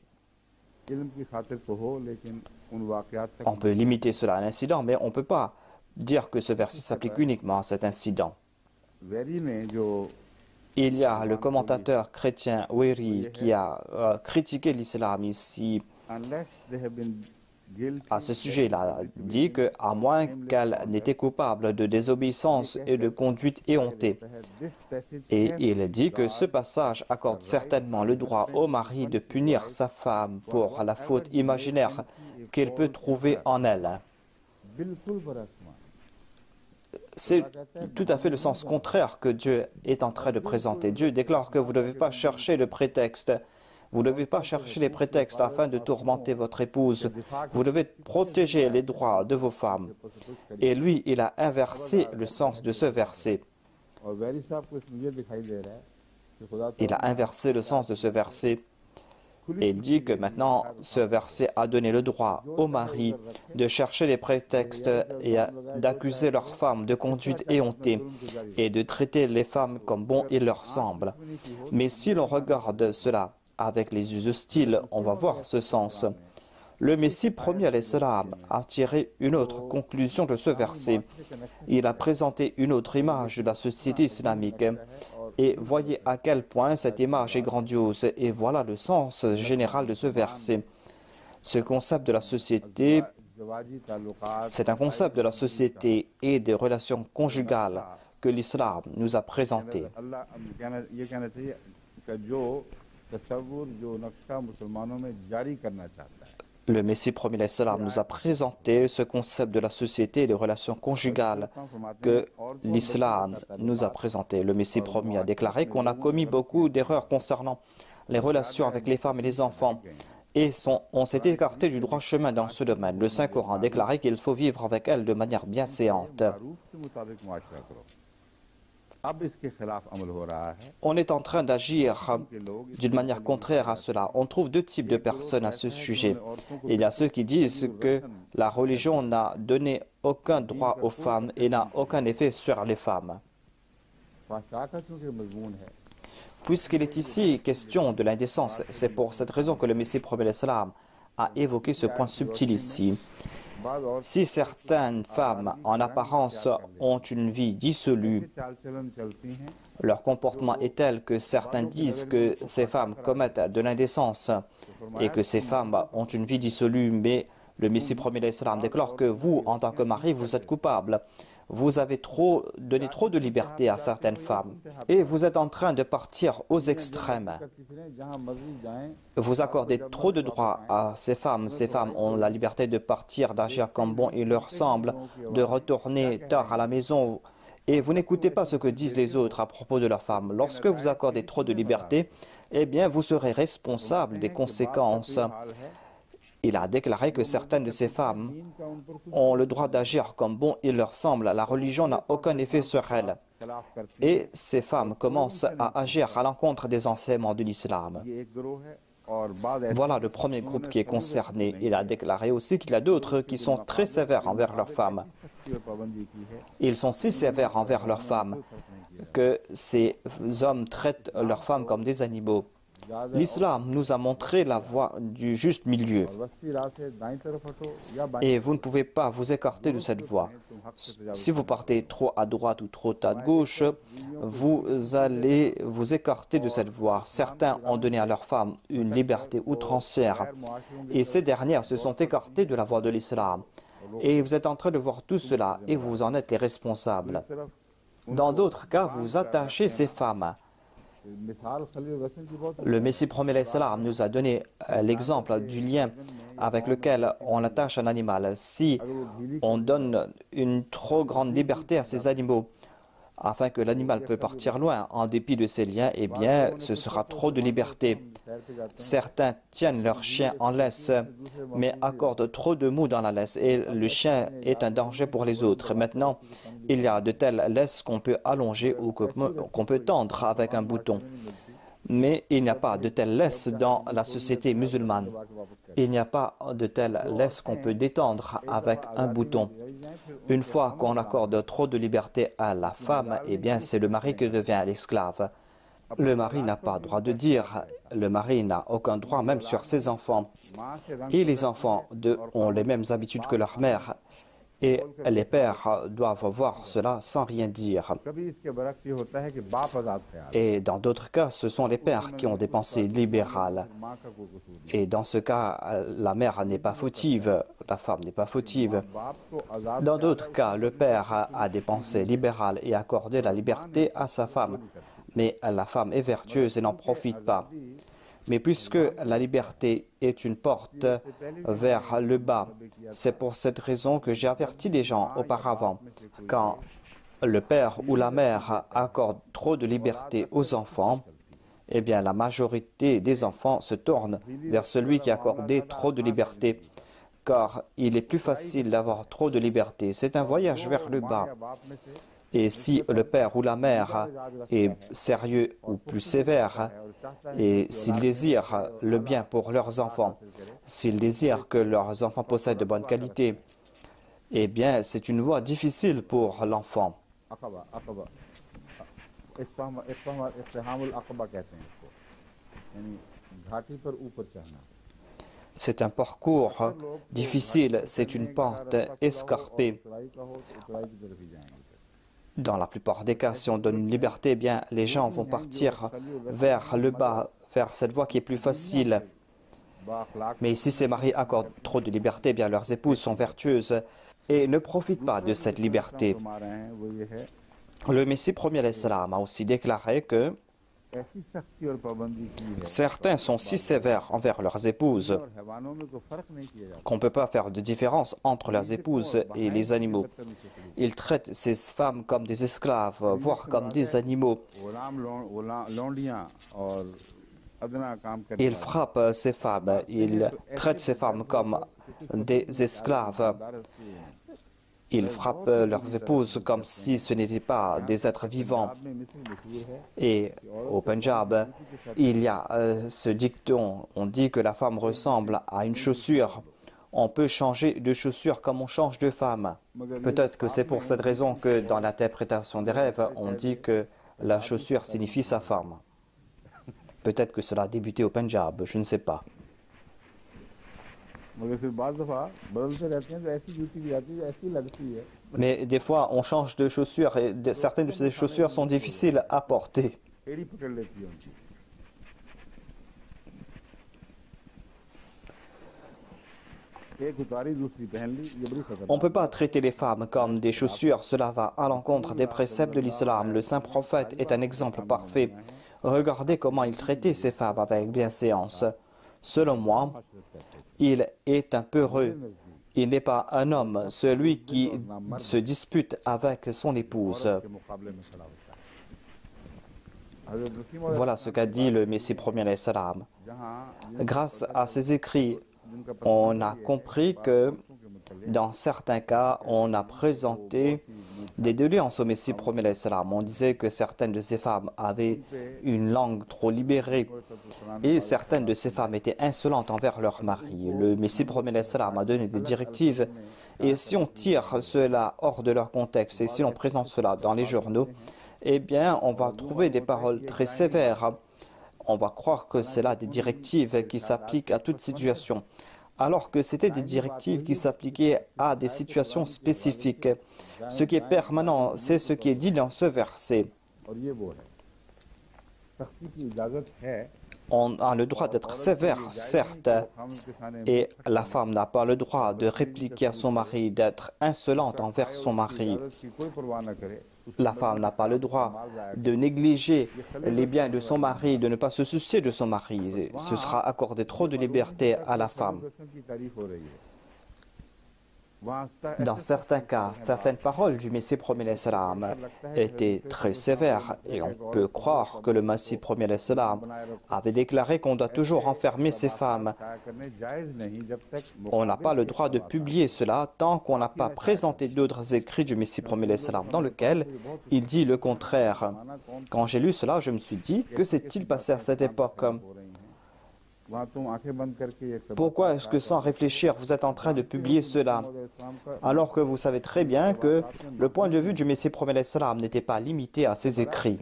Speaker 2: On peut limiter cela à un incident, mais on ne peut pas dire que ce verset s'applique uniquement à cet incident. Il y a le commentateur chrétien Weri qui a critiqué l'islam ici À ce sujet, il a dit qu'à moins qu'elle n'était coupable de désobéissance et de conduite éhontée. Et il dit que ce passage accorde certainement le droit au mari de punir sa femme pour la faute imaginaire qu'il peut trouver en elle. C'est tout à fait le sens contraire que Dieu est en train de présenter. Dieu déclare que vous ne devez pas chercher de prétexte. Vous ne devez pas chercher des prétextes afin de tourmenter votre épouse. Vous devez protéger les droits de vos femmes. Et lui, il a inversé le sens de ce verset. Il a inversé le sens de ce verset. Et il dit que maintenant, ce verset a donné le droit aux maris de chercher des prétextes et d'accuser leurs femmes de conduite éhontée et de traiter les femmes comme bon il leur semble. Mais si l'on regarde cela avec les yeux hostiles, on va voir ce sens. Le Messie promis alayhi salam a tiré une autre conclusion de ce verset. Il a présenté une autre image de la société islamique. Et voyez à quel point cette image est grandiose. Et voilà le sens général de ce verset. Ce concept de la société, c'est un concept de la société et des relations conjugales que l'islam nous a présenté. Le Messie promis alayhi salam nous a présenté ce concept de la société et des relations conjugales que l'islam nous a présenté. Le Messie promis a déclaré qu'on a commis beaucoup d'erreurs concernant les relations avec les femmes et les enfants et on s'est écarté du droit chemin dans ce domaine. Le Saint-Coran a déclaré qu'il faut vivre avec elles de manière bienséante. On est en train d'agir d'une manière contraire à cela. On trouve deux types de personnes à ce sujet. Il y a ceux qui disent que la religion n'a donné aucun droit aux femmes et n'a aucun effet sur les femmes. Puisqu'il est ici question de l'indécence, c'est pour cette raison que le Messie prophète l'Islam a évoqué ce point subtil ici. Si certaines femmes, en apparence, ont une vie dissolue, leur comportement est tel que certains disent que ces femmes commettent de l'indécence et que ces femmes ont une vie dissolue, mais le Messie promis l'Islam déclare que vous, en tant que mari, vous êtes coupable. Vous avez donné trop de liberté à certaines femmes et vous êtes en train de partir aux extrêmes. Vous accordez trop de droits à ces femmes. Ces femmes ont la liberté de partir, d'agir comme bon il leur semble, de retourner tard à la maison. Et vous n'écoutez pas ce que disent les autres à propos de leurs femmes. Lorsque vous accordez trop de liberté, eh bien, vous serez responsable des conséquences. Il a déclaré que certaines de ces femmes ont le droit d'agir comme bon il leur semble. La religion n'a aucun effet sur elles. Et ces femmes commencent à agir à l'encontre des enseignements de l'islam. Voilà le premier groupe qui est concerné. Il a déclaré aussi qu'il y a d'autres qui sont très sévères envers leurs femmes. Ils sont si sévères envers leurs femmes que ces hommes traitent leurs femmes comme des animaux. L'islam nous a montré la voie du juste milieu. Et vous ne pouvez pas vous écarter de cette voie. Si vous partez trop à droite ou trop à gauche, vous allez vous écarter de cette voie. Certains ont donné à leurs femmes une liberté outrancière. Et ces dernières se sont écartées de la voie de l'islam. Et vous êtes en train de voir tout cela et vous en êtes les responsables. Dans d'autres cas, vous attachez ces femmes. Le Messie promet l'Islam nous a donné l'exemple du lien avec lequel on attache un animal. Si on donne une trop grande liberté à ces animaux, afin que l'animal peut partir loin en dépit de ces liens, eh bien, ce sera trop de liberté. Certains tiennent leur chien en laisse, mais accordent trop de mou dans la laisse et le chien est un danger pour les autres. Maintenant, il y a de telles laisses qu'on peut allonger ou qu'on peut tendre avec un bouton. Mais il n'y a pas de telles laisses dans la société musulmane. Il n'y a pas de telles laisses qu'on peut détendre avec un bouton. Une fois qu'on accorde trop de liberté à la femme, eh bien c'est le mari qui devient l'esclave. Le mari n'a pas droit de dire, le mari n'a aucun droit même sur ses enfants. Et les enfants ont les mêmes habitudes que leur mère. Et les pères doivent voir cela sans rien dire. Et dans d'autres cas, ce sont les pères qui ont des pensées libérales. Et dans ce cas, la mère n'est pas fautive, la femme n'est pas fautive. Dans d'autres cas, le père a des pensées libérales et accorde la liberté à sa femme. Mais la femme est vertueuse et n'en profite pas. Mais puisque la liberté est une porte vers le bas, c'est pour cette raison que j'ai averti des gens auparavant. Quand le père ou la mère accorde trop de liberté aux enfants, eh bien la majorité des enfants se tournent vers celui qui a accordé trop de liberté, car il est plus facile d'avoir trop de liberté. C'est un voyage vers le bas. Et si le père ou la mère est sérieux ou plus sévère, et s'ils désirent le bien pour leurs enfants, s'ils désirent que leurs enfants possèdent de bonnes qualités, eh bien, c'est une voie difficile pour l'enfant. C'est un parcours difficile, c'est une pente escarpée. Dans la plupart des cas, si on donne une liberté, eh bien, les gens vont partir vers le bas, vers cette voie qui est plus facile. Mais si ces maris accordent trop de liberté, eh bien, leurs épouses sont vertueuses et ne profitent pas de cette liberté. Le Messie premier alayhi salam a aussi déclaré que certains sont si sévères envers leurs épouses qu'on ne peut pas faire de différence entre leurs épouses et les animaux. Ils traitent ces femmes comme des esclaves, voire comme des animaux. Ils frappent ces femmes, ils traitent ces femmes comme des esclaves. Ils frappent leurs épouses comme si ce n'étaient pas des êtres vivants. Et au Punjab, il y a ce dicton, on dit que la femme ressemble à une chaussure. On peut changer de chaussure comme on change de femme. Peut-être que c'est pour cette raison que dans l'interprétation des rêves, on dit que la chaussure signifie sa femme. Peut-être que cela a débuté au Punjab, je ne sais pas. Mais des fois, on change de chaussures et certaines de ces chaussures sont difficiles à porter. On ne peut pas traiter les femmes comme des chaussures, cela va à l'encontre des préceptes de l'islam. Le saint prophète est un exemple parfait. Regardez comment il traitait ces femmes avec bienséance. Selon moi, il est un peureux. Il n'est pas un homme, celui qui se dispute avec son épouse. Voilà ce qu'a dit le Messie premier alayhi salam. Grâce à ses écrits, on a compris que dans certains cas, on a présenté des doléances au Messie premier alayhi salam. On disait que certaines de ces femmes avaient une langue trop libérée et certaines de ces femmes étaient insolentes envers leur mari. Le Messie premier alayhi salam a donné des directives et si on tire cela hors de leur contexte et si on présente cela dans les journaux, eh bien, on va trouver des paroles très sévères. On va croire que c'est là des directives qui s'appliquent à toute situation, alors que c'était des directives qui s'appliquaient à des situations spécifiques. Ce qui est permanent, c'est ce qui est dit dans ce verset. On a le droit d'être sévère, certes, et la femme n'a pas le droit de répliquer à son mari, d'être insolente envers son mari. La femme n'a pas le droit de négliger les biens de son mari, de ne pas se soucier de son mari. Ce sera accorder trop de liberté à la femme. Dans certains cas, certaines paroles du Messie premier alayhi salam étaient très sévères et on peut croire que le Messie premier alayhi salam avait déclaré qu'on doit toujours enfermer ces femmes. On n'a pas le droit de publier cela tant qu'on n'a pas présenté d'autres écrits du Messie premier alayhi salam dans lesquels il dit le contraire. Quand j'ai lu cela, je me suis dit, que s'est-il passé à cette époque ? Pourquoi est-ce que sans réfléchir, vous êtes en train de publier cela, alors que vous savez très bien que le point de vue du Messie premier alayhi salam n'était pas limité à ses écrits.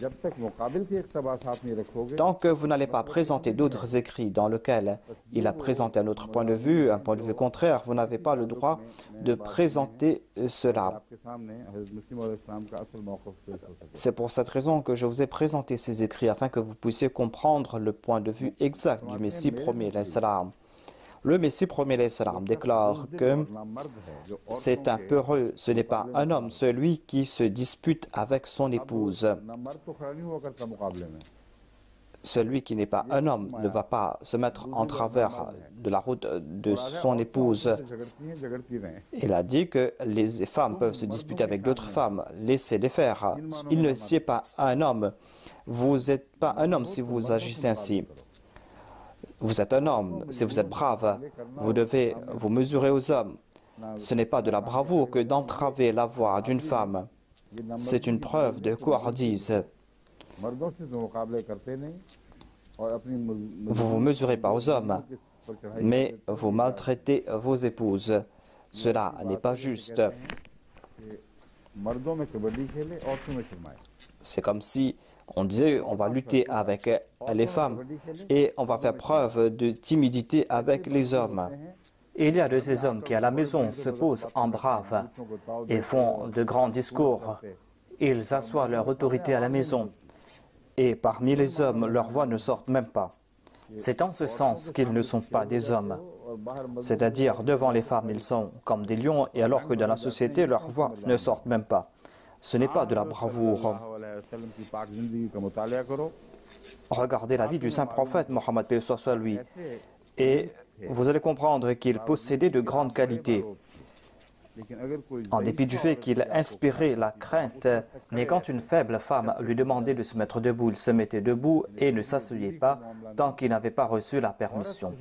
Speaker 1: जब तक मुकाबिल के इक़्तिबासात नहीं रखोगे
Speaker 2: Tant que vous n'allez pas présenter d'autres écrits dans lesquels il a présenté un autre point de vue contraire, vous n'avez pas le droit de présenter cela.
Speaker 1: आपके सामने हज़रत मसीह मौऊद अलैहिस्सलाम का असल मौक़िफ़ पेश हो सके।
Speaker 2: C'est pour cette raison que je vous ai présenté ces écrits afin que vous puissiez comprendre le point de vue exact du Messie premier, alayhi salam. Le Messie premier, alayhi salam, déclare que c'est un peureux, ce n'est pas un homme, celui qui se dispute avec son épouse. Celui qui n'est pas un homme ne va pas se mettre en travers de la route de son épouse. Il a dit que les femmes peuvent se disputer avec d'autres femmes. Laissez-les faire. Il ne sied pas un homme. Vous n'êtes pas un homme si vous agissez ainsi. Vous êtes un homme. Si vous êtes brave, vous devez vous mesurer aux hommes. Ce n'est pas de la bravoure que d'entraver la voix d'une femme. C'est une preuve de couardise. Vous vous mesurez pas aux hommes, mais vous maltraitez vos épouses. Cela n'est pas juste. C'est comme si on disait on va lutter avec les femmes et on va faire preuve de timidité avec les hommes. Il y a de ces hommes qui à la maison se posent en braves et font de grands discours. Ils assoient leur autorité à la maison. Et parmi les hommes, leurs voix ne sortent même pas. C'est en ce sens qu'ils ne sont pas des hommes. C'est-à-dire, devant les femmes, ils sont comme des lions, et alors que dans la société, leurs voix ne sortent même pas. Ce n'est pas de la bravoure. Regardez la vie du saint prophète Mohammed paix soit lui, et vous allez comprendre qu'il possédait de grandes qualités. En dépit du fait qu'il inspirait la crainte, mais quand une faible femme lui demandait de se mettre debout, il se mettait debout et ne s'asseyait pas tant qu'il n'avait pas reçu la permission.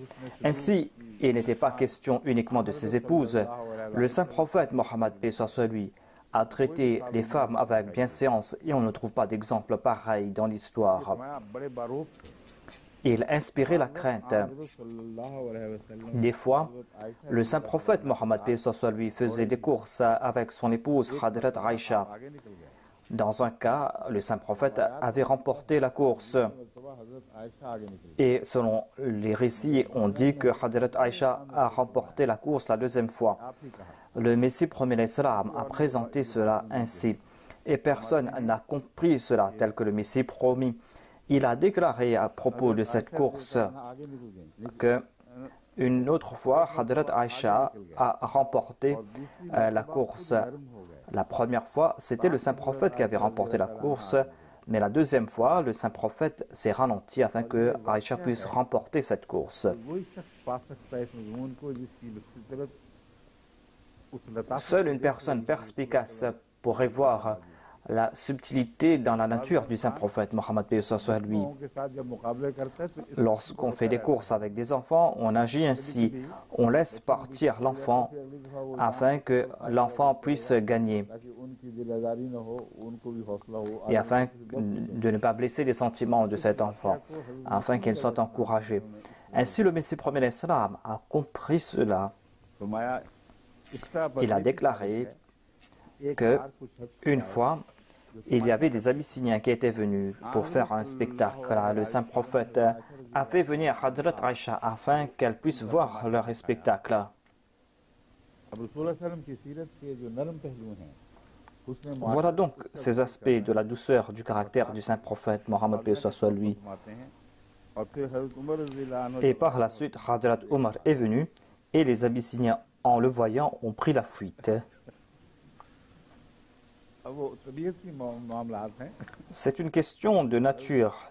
Speaker 2: Ainsi, il n'était pas question uniquement de ses épouses. Le saint prophète Mohammed paix soit lui a traité les femmes avec bienséance et on ne trouve pas d'exemple pareil dans l'histoire. Il inspirait la crainte. Des fois, le saint prophète Mohammed paix soit lui faisait des courses avec son épouse Hadrat Aïcha. Dans un cas, le saint prophète avait remporté la course. Et selon les récits, on dit que Hadrat Aïcha a remporté la course la deuxième fois. Le Messie premier l'Islam a présenté cela ainsi. Et personne n'a compris cela tel que le Messie promis. Il a déclaré à propos de cette course que une autre fois, Hadrat Aïcha a remporté la course. La première fois, c'était le saint prophète qui avait remporté la course, mais la deuxième fois, le saint prophète s'est ralenti afin que Aïcha puisse remporter cette course. Seule une personne perspicace pourrait voir la subtilité dans la nature du saint prophète Mohammed paix soit lui. Lorsqu'on fait des courses avec des enfants, on agit ainsi. On laisse partir l'enfant afin que l'enfant puisse gagner et afin de ne pas blesser les sentiments de cet enfant, afin qu'il soit encouragé. Ainsi, le Messie premier l'Islam a compris cela. Il a déclaré que une fois, il y avait des Abyssiniens qui étaient venus pour faire un spectacle. Le saint prophète a fait venir Hadrat Aïcha afin qu'elle puisse voir leur spectacle. Voilà donc ces aspects de la douceur du caractère du saint prophète Mohammed paix soit lui. Et par la suite, Hadrat Omar est venu et les Abyssiniens, en le voyant, ont pris la fuite. C'est une question de nature.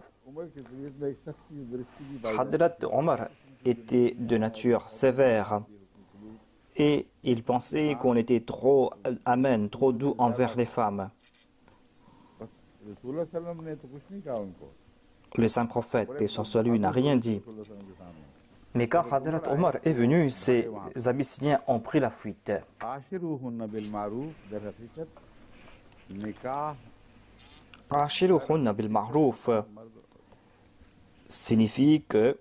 Speaker 2: Hadrat Omar était de nature sévère et il pensait qu'on était trop amen, trop doux envers les femmes. Le saint prophète, paix soit lui, n'a rien dit. Mais quand Hadrat Omar est venu, ces Abyssiniens ont pris la fuite. Ashiruhunna bil ma'ruf signifie que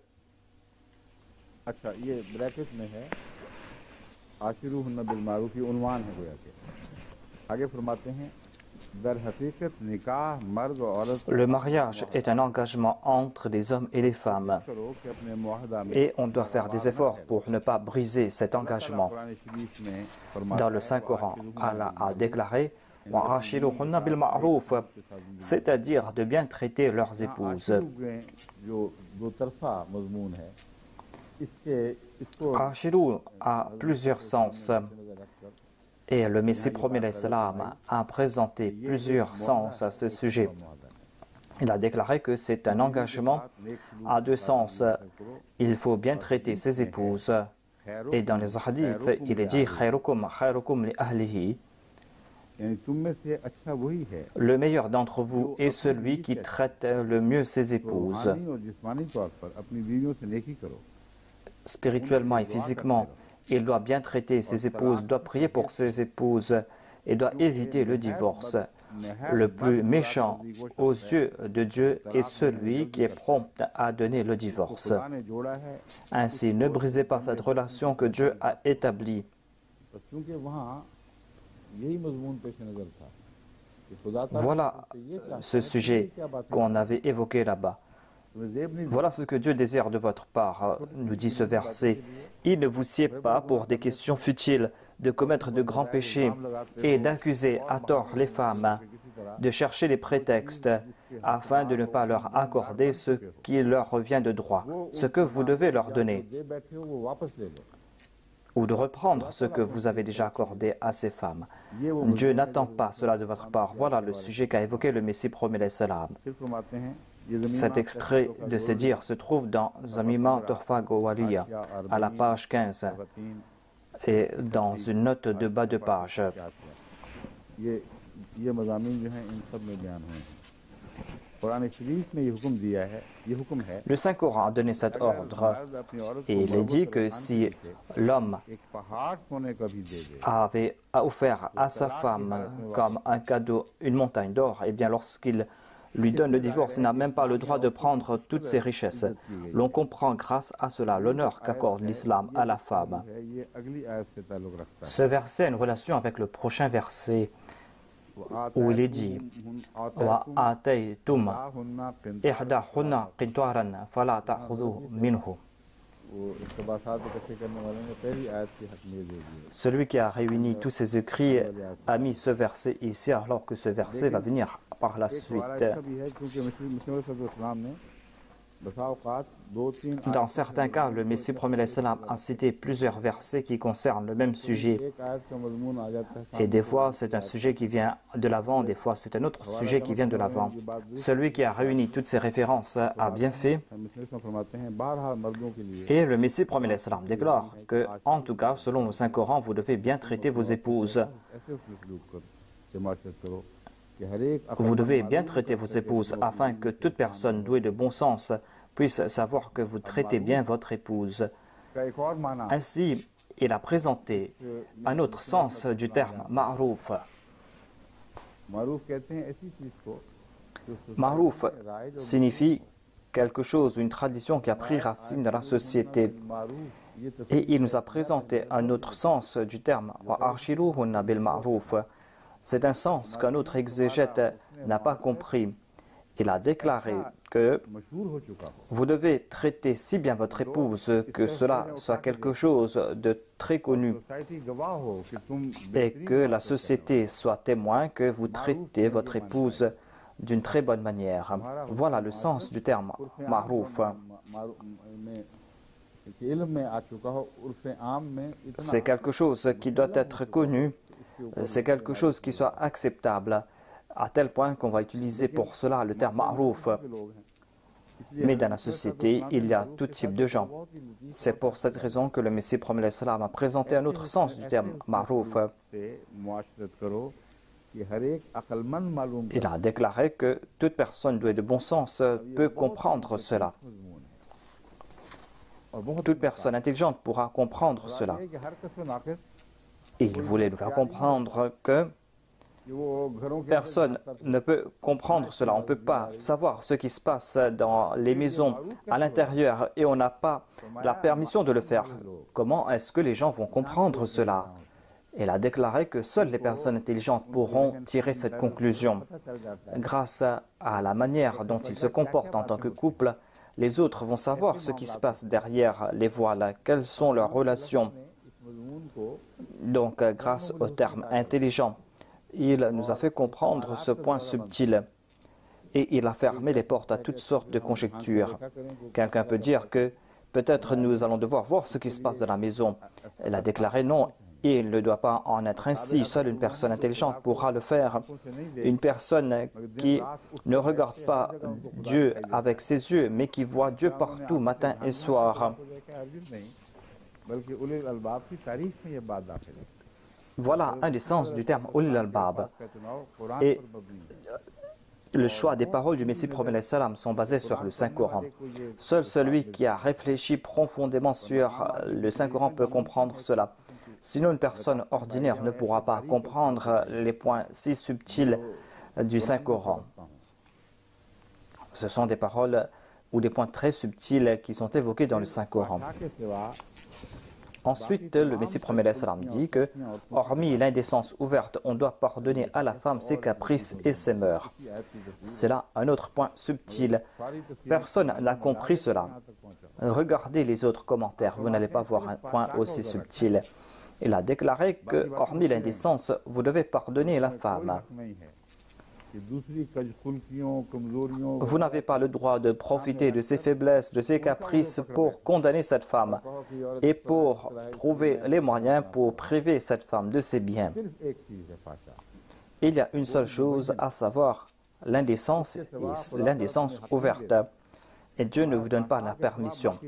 Speaker 2: Le mariage est un engagement entre les hommes et les femmes et on doit faire des efforts pour ne pas briser cet engagement. Dans le Saint-Coran, Allah a déclaré وَعَاشِرُوهُنَّ بِالْمَعْرُوفِ, c'est-à-dire de bien traiter leurs épouses. Ashiru a plusieurs sens et le Messie premier l'Islam a présenté plusieurs sens à ce sujet. Il a déclaré que c'est un engagement à deux sens. Il faut bien traiter ses épouses. Et dans les hadiths, il est dit khairukum khairukum li ahlihi. Le meilleur d'entre vous est celui qui traite le mieux ses épouses. Spirituellement et physiquement, il doit bien traiter ses épouses, doit prier pour ses épouses et doit éviter le divorce. Le plus méchant aux yeux de Dieu est celui qui est prompt à donner le divorce. Ainsi, ne brisez pas cette relation que Dieu a établie. Voilà ce sujet qu'on avait évoqué là-bas. Voilà ce que Dieu désire de votre part, nous dit ce verset. Il ne vous sied pas pour des questions futiles de commettre de grands péchés et d'accuser à tort les femmes, de chercher des prétextes afin de ne pas leur accorder ce qui leur revient de droit, ce que vous devez leur donner, ou de reprendre ce que vous avez déjà accordé à ces femmes. Dieu n'attend pas cela de votre part. Voilà le sujet qu'a évoqué le Messie promis l'Islam. Cet extrait de ces dires se trouve dans Zamima Tuhfa Gowaliya, à la page 15, et dans une note de bas de page. Le Saint-Coran a donné cet ordre et il est dit que si l'homme avait offert à sa femme comme un cadeau une montagne d'or, et bien lorsqu'il lui donne le divorce, il n'a même pas le droit de prendre toutes ses richesses. L'on comprend grâce à cela l'honneur qu'accorde l'islam à la femme. Ce verset a une relation avec le prochain verset où il est dit وَآتَيْتُمْ إِحْدَاهُنَّ قِنْطَارًا فَلَا تَأْخُذُوا مِنْهُ. Celui qui a réuni tous ces écrits a mis ce verset ici, alors que ce verset va venir par la suite. Dans certains cas, le Messie premier l'Islam a cité plusieurs versets qui concernent le même sujet. Et des fois, c'est un sujet qui vient de l'avant, des fois, c'est un autre sujet qui vient de l'avant. Celui qui a réuni toutes ces références a bien fait. Et le Messie premier l'Islam déclare que, en tout cas, selon le Saint-Coran, vous devez bien traiter vos épouses. Vous devez bien traiter vos épouses afin que toute personne douée de bon sens puisse savoir que vous traitez bien votre épouse. Ainsi, il a présenté un autre sens du terme ma'rouf. Ma'rouf signifie quelque chose, une tradition qui a pris racine dans la société. Et il nous a présenté un autre sens du terme wa'ashiruhunna bil ma'rouf. C'est un sens qu'un autre exégète n'a pas compris. Il a déclaré que vous devez traiter si bien votre épouse que cela soit quelque chose de très connu et que la société soit témoin que vous traitez votre épouse d'une très bonne manière. Voilà le sens du terme ma'rouf. C'est quelque chose qui doit être connu. C'est quelque chose qui soit acceptable, à tel point qu'on va utiliser pour cela le terme ma'rouf. Mais dans la société, il y a tout type de gens. C'est pour cette raison que le Messie premier l'Islam a présenté un autre sens du terme ma'rouf. Il a déclaré que toute personne douée de bon sens peut comprendre cela. Toute personne intelligente pourra comprendre cela. Et il voulait nous faire comprendre que personne ne peut comprendre cela. On ne peut pas savoir ce qui se passe dans les maisons à l'intérieur et on n'a pas la permission de le faire. Comment est-ce que les gens vont comprendre cela? Il a déclaré que seules les personnes intelligentes pourront tirer cette conclusion. Grâce à la manière dont ils se comportent en tant que couple, les autres vont savoir ce qui se passe derrière les voiles, quelles sont leurs relations. Donc, grâce au terme intelligent, il nous a fait comprendre ce point subtil et il a fermé les portes à toutes sortes de conjectures. Quelqu'un peut dire que peut-être nous allons devoir voir ce qui se passe dans la maison. Il a déclaré non, il ne doit pas en être ainsi. Seule une personne intelligente pourra le faire. Une personne qui ne regarde pas Dieu avec ses yeux, mais qui voit Dieu partout, matin et soir. Voilà un des sens du terme Ulil al-Bab. Et le choix des paroles du Messie prophète salam sont basées sur le Saint-Coran. Seul celui qui a réfléchi profondément sur le Saint-Coran peut comprendre cela. Sinon, une personne ordinaire ne pourra pas comprendre les points si subtils du Saint-Coran. Ce sont des paroles ou des points très subtils qui sont évoqués dans le Saint-Coran. Ensuite, le Messie prophète salam dit que, hormis l'indécence ouverte, on doit pardonner à la femme ses caprices et ses mœurs. C'est là un autre point subtil. Personne n'a compris cela. Regardez les autres commentaires, vous n'allez pas voir un point aussi subtil. Il a déclaré que, hormis l'indécence, vous devez pardonner la femme. Vous n'avez pas le droit de profiter de ses faiblesses, de ses caprices pour condamner cette femme et pour trouver les moyens pour priver cette femme de ses biens. Il y a une seule chose, à savoir l'indécence et l'indécence ouverte. Et Dieu ne vous donne pas la permission.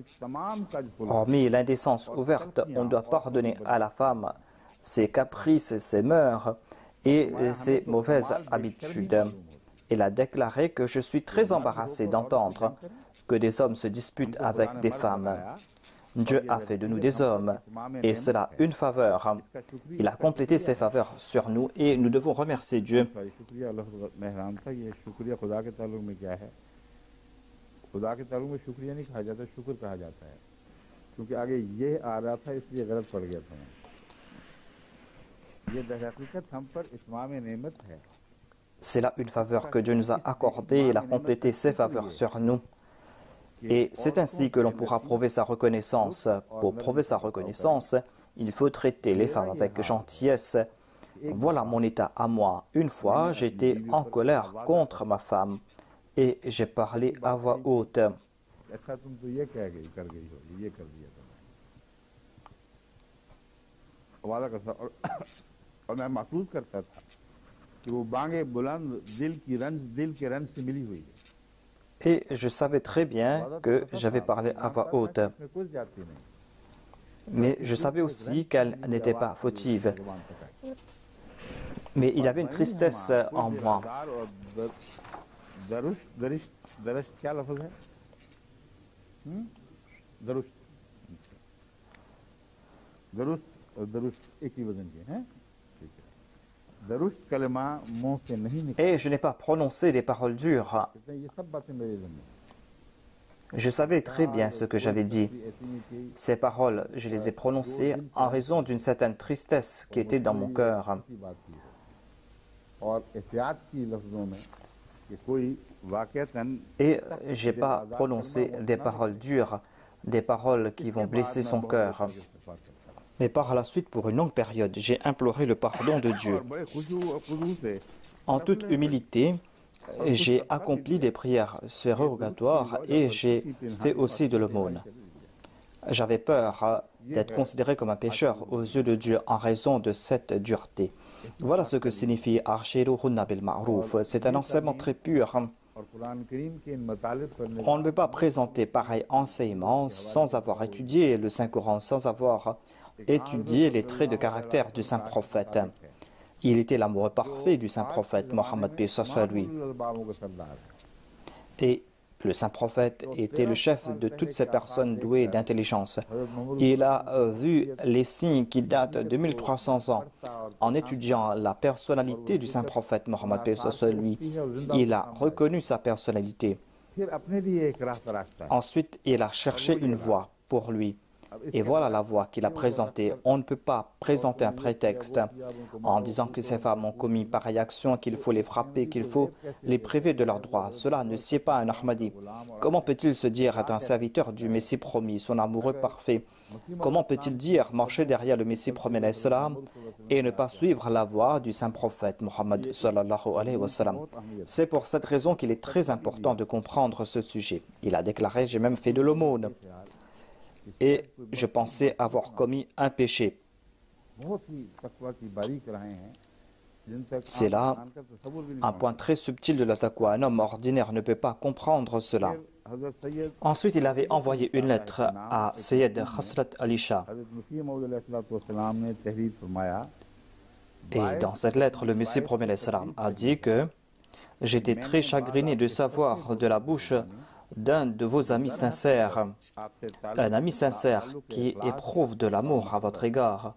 Speaker 2: Hormis l'indécence ouverte, on doit pardonner à la femme ses caprices, ses mœurs et ses mauvaises habitudes. Il a déclaré que je suis très embarrassé d'entendre que des hommes se disputent avec des femmes. Dieu a fait de nous des hommes et cela une faveur. Il a complété ses faveurs sur nous et nous devons remercier Dieu. C'est là une faveur que Dieu nous a accordée. Il a complété ses faveurs sur nous. Et c'est ainsi que l'on pourra prouver sa reconnaissance. Pour prouver sa reconnaissance, il faut traiter les femmes avec gentillesse. Voilà mon état à moi. Une fois, j'étais en colère contre ma femme et j'ai parlé à voix haute. Et je savais très bien que j'avais parlé à voix haute. Mais je savais aussi qu'elle n'était pas fautive. Mais il y avait une tristesse en moi. Et je n'ai pas prononcé des paroles dures. Je savais très bien ce que j'avais dit. Ces paroles, je les ai prononcées en raison d'une certaine tristesse qui était dans mon cœur. Et je n'ai pas prononcé des paroles dures, des paroles qui vont blesser son cœur. Mais par la suite, pour une longue période, j'ai imploré le pardon de Dieu. En toute humilité, j'ai accompli des prières surrogatoires et j'ai fait aussi de l'aumône. J'avais peur d'être considéré comme un pécheur aux yeux de Dieu en raison de cette dureté. Voilà ce que signifie Arshiruhunna bil Ma'ruf. C'est un enseignement très pur. On ne peut pas présenter pareil enseignement sans avoir étudié le Saint-Coran, sans avoir étudié les traits de caractère du Saint-Prophète. Il était l'amoureux parfait du Saint-Prophète, Mohammed paix soit lui. Et le Saint-Prophète était le chef de toutes ces personnes douées d'intelligence. Il a vu les signes qui datent de 1300 ans. En étudiant la personnalité du Saint-Prophète, Mohammed paix soit lui, il a reconnu sa personnalité. Ensuite, il a cherché une voie pour lui. Et voilà la voie qu'il a présentée. On ne peut pas présenter un prétexte en disant que ces femmes ont commis pareille action, qu'il faut les frapper, qu'il faut les priver de leurs droits. Cela ne sied pas à un Ahmadi. Comment peut-il se dire être un serviteur du Messie promis, son amoureux parfait? Comment peut-il dire marcher derrière le Messie promis l'Islam et ne pas suivre la voie du saint prophète Mohammed sallallahu alayhi wa sallam? C'est pour cette raison qu'il est très important de comprendre ce sujet. Il a déclaré: j'ai même fait de l'aumône et je pensais avoir commis un péché. C'est là un point très subtil de la taqwa. Un homme ordinaire ne peut pas comprendre cela. Ensuite, il avait envoyé une lettre à Sayyid Khasrat Ali Shah. Et dans cette lettre, le Messie promet l'Islam a dit que j'étais très chagriné de savoir de la bouche d'un de vos amis sincères, un ami sincère qui éprouve de l'amour à votre égard,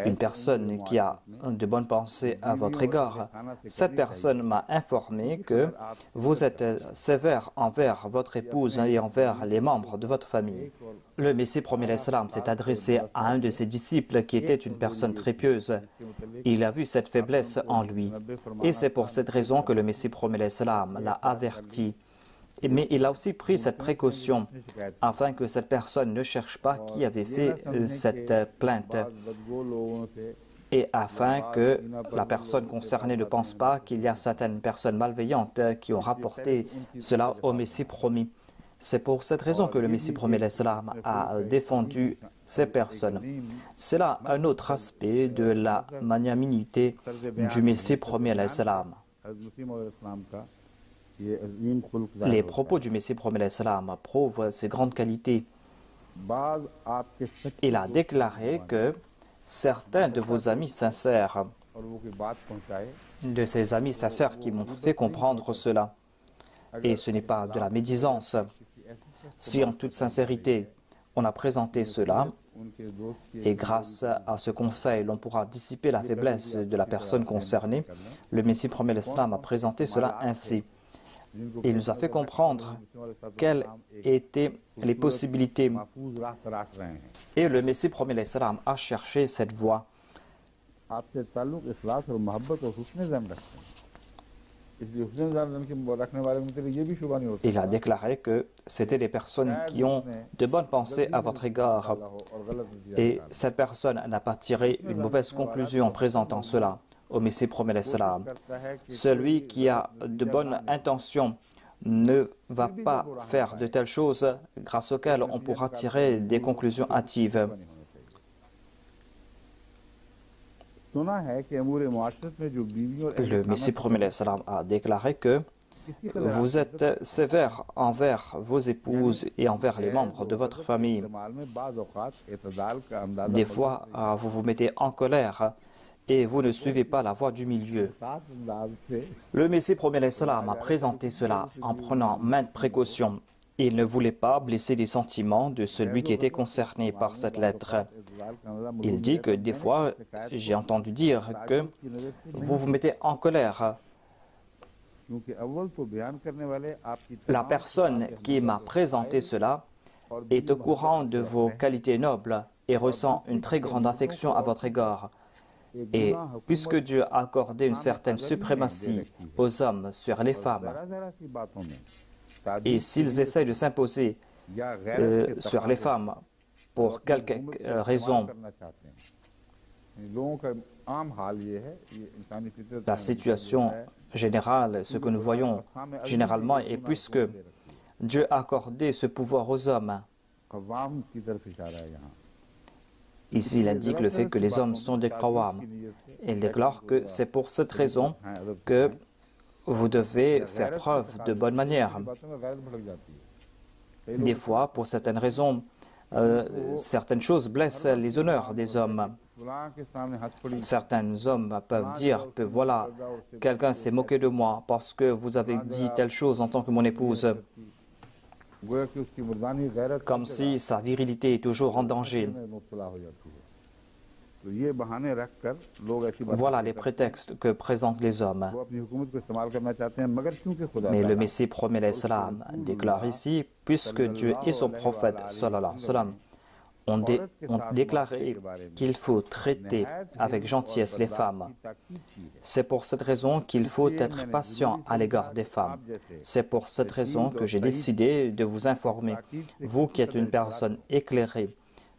Speaker 2: une personne qui a de bonnes pensées à votre égard. Cette personne m'a informé que vous êtes sévère envers votre épouse et envers les membres de votre famille. Le Messie promet l'Islam s'est adressé à un de ses disciples qui était une personne très pieuse. Il a vu cette faiblesse en lui. Et c'est pour cette raison que le Messie promet l'Islam l'a averti. Mais il a aussi pris cette précaution afin que cette personne ne cherche pas qui avait fait cette plainte et afin que la personne concernée ne pense pas qu'il y a certaines personnes malveillantes qui ont rapporté cela au Messie promis. C'est pour cette raison que le Messie promis l'Islam a défendu ces personnes. C'est là un autre aspect de la magnanimité du Messie promis l'Islam. Les propos du Messie promet l'Islam prouvent ses grandes qualités. Il a déclaré que certains de vos amis sincères, de ces amis sincères qui m'ont fait comprendre cela, et ce n'est pas de la médisance, si en toute sincérité on a présenté cela, et grâce à ce conseil, l'on pourra dissiper la faiblesse de la personne concernée, le Messie promet l'Islam a présenté cela ainsi. Il nous a fait comprendre quelles étaient les possibilités. Et le Messie promet l'Islam a cherché cette voie. Il a déclaré que c'était des personnes qui ont de bonnes pensées à votre égard. Et cette personne n'a pas tiré une mauvaise conclusion en présentant cela au Messie promet l'Islam. Celui qui a de bonnes intentions ne va pas faire de telles choses grâce auxquelles on pourra tirer des conclusions hâtives. Le Messie promet l'Islam a déclaré que vous êtes sévère envers vos épouses et envers les membres de votre famille. Des fois, vous vous mettez en colère et vous ne suivez pas la voie du milieu. Le Messie promet l'Islam a présenté cela en prenant maintes précautions. Il ne voulait pas blesser les sentiments de celui qui était concerné par cette lettre. Il dit que des fois, j'ai entendu dire que vous vous mettez en colère. La personne qui m'a présenté cela est au courant de vos qualités nobles et ressent une très grande affection à votre égard. Et puisque Dieu a accordé une certaine suprématie aux hommes sur les femmes, et s'ils essayent de s'imposer sur les femmes pour quelque raison, la situation générale, ce que nous voyons généralement, est puisque Dieu a accordé ce pouvoir aux hommes. Ici, il indique le fait que les hommes sont des qawam. Il déclare que c'est pour cette raison que vous devez faire preuve de bonne manière. Des fois, pour certaines raisons, certaines choses blessent les honneurs des hommes. Certains hommes peuvent dire que voilà, quelqu'un s'est moqué de moi parce que vous avez dit telle chose en tant que mon épouse, comme si sa virilité est toujours en danger.
Speaker 1: तो ये बहाने रखकर लोग ऐसी बातें
Speaker 2: Voilà les prétextes que présentent les hommes.
Speaker 1: वो अपनी हुकूमत को इस्तेमाल करना चाहते हैं मगर क्योंकि खुदा
Speaker 2: Mais le
Speaker 1: ताला
Speaker 2: Messie promet l'Islam déclare ici, puisque Dieu et son prophète sallallahu alayhi wa sallam ont déclaré qu'il faut traiter avec gentillesse les femmes. C'est pour cette raison qu'il faut être patient à l'égard des femmes. C'est pour cette raison que j'ai décidé de vous informer. Vous qui êtes une personne éclairée,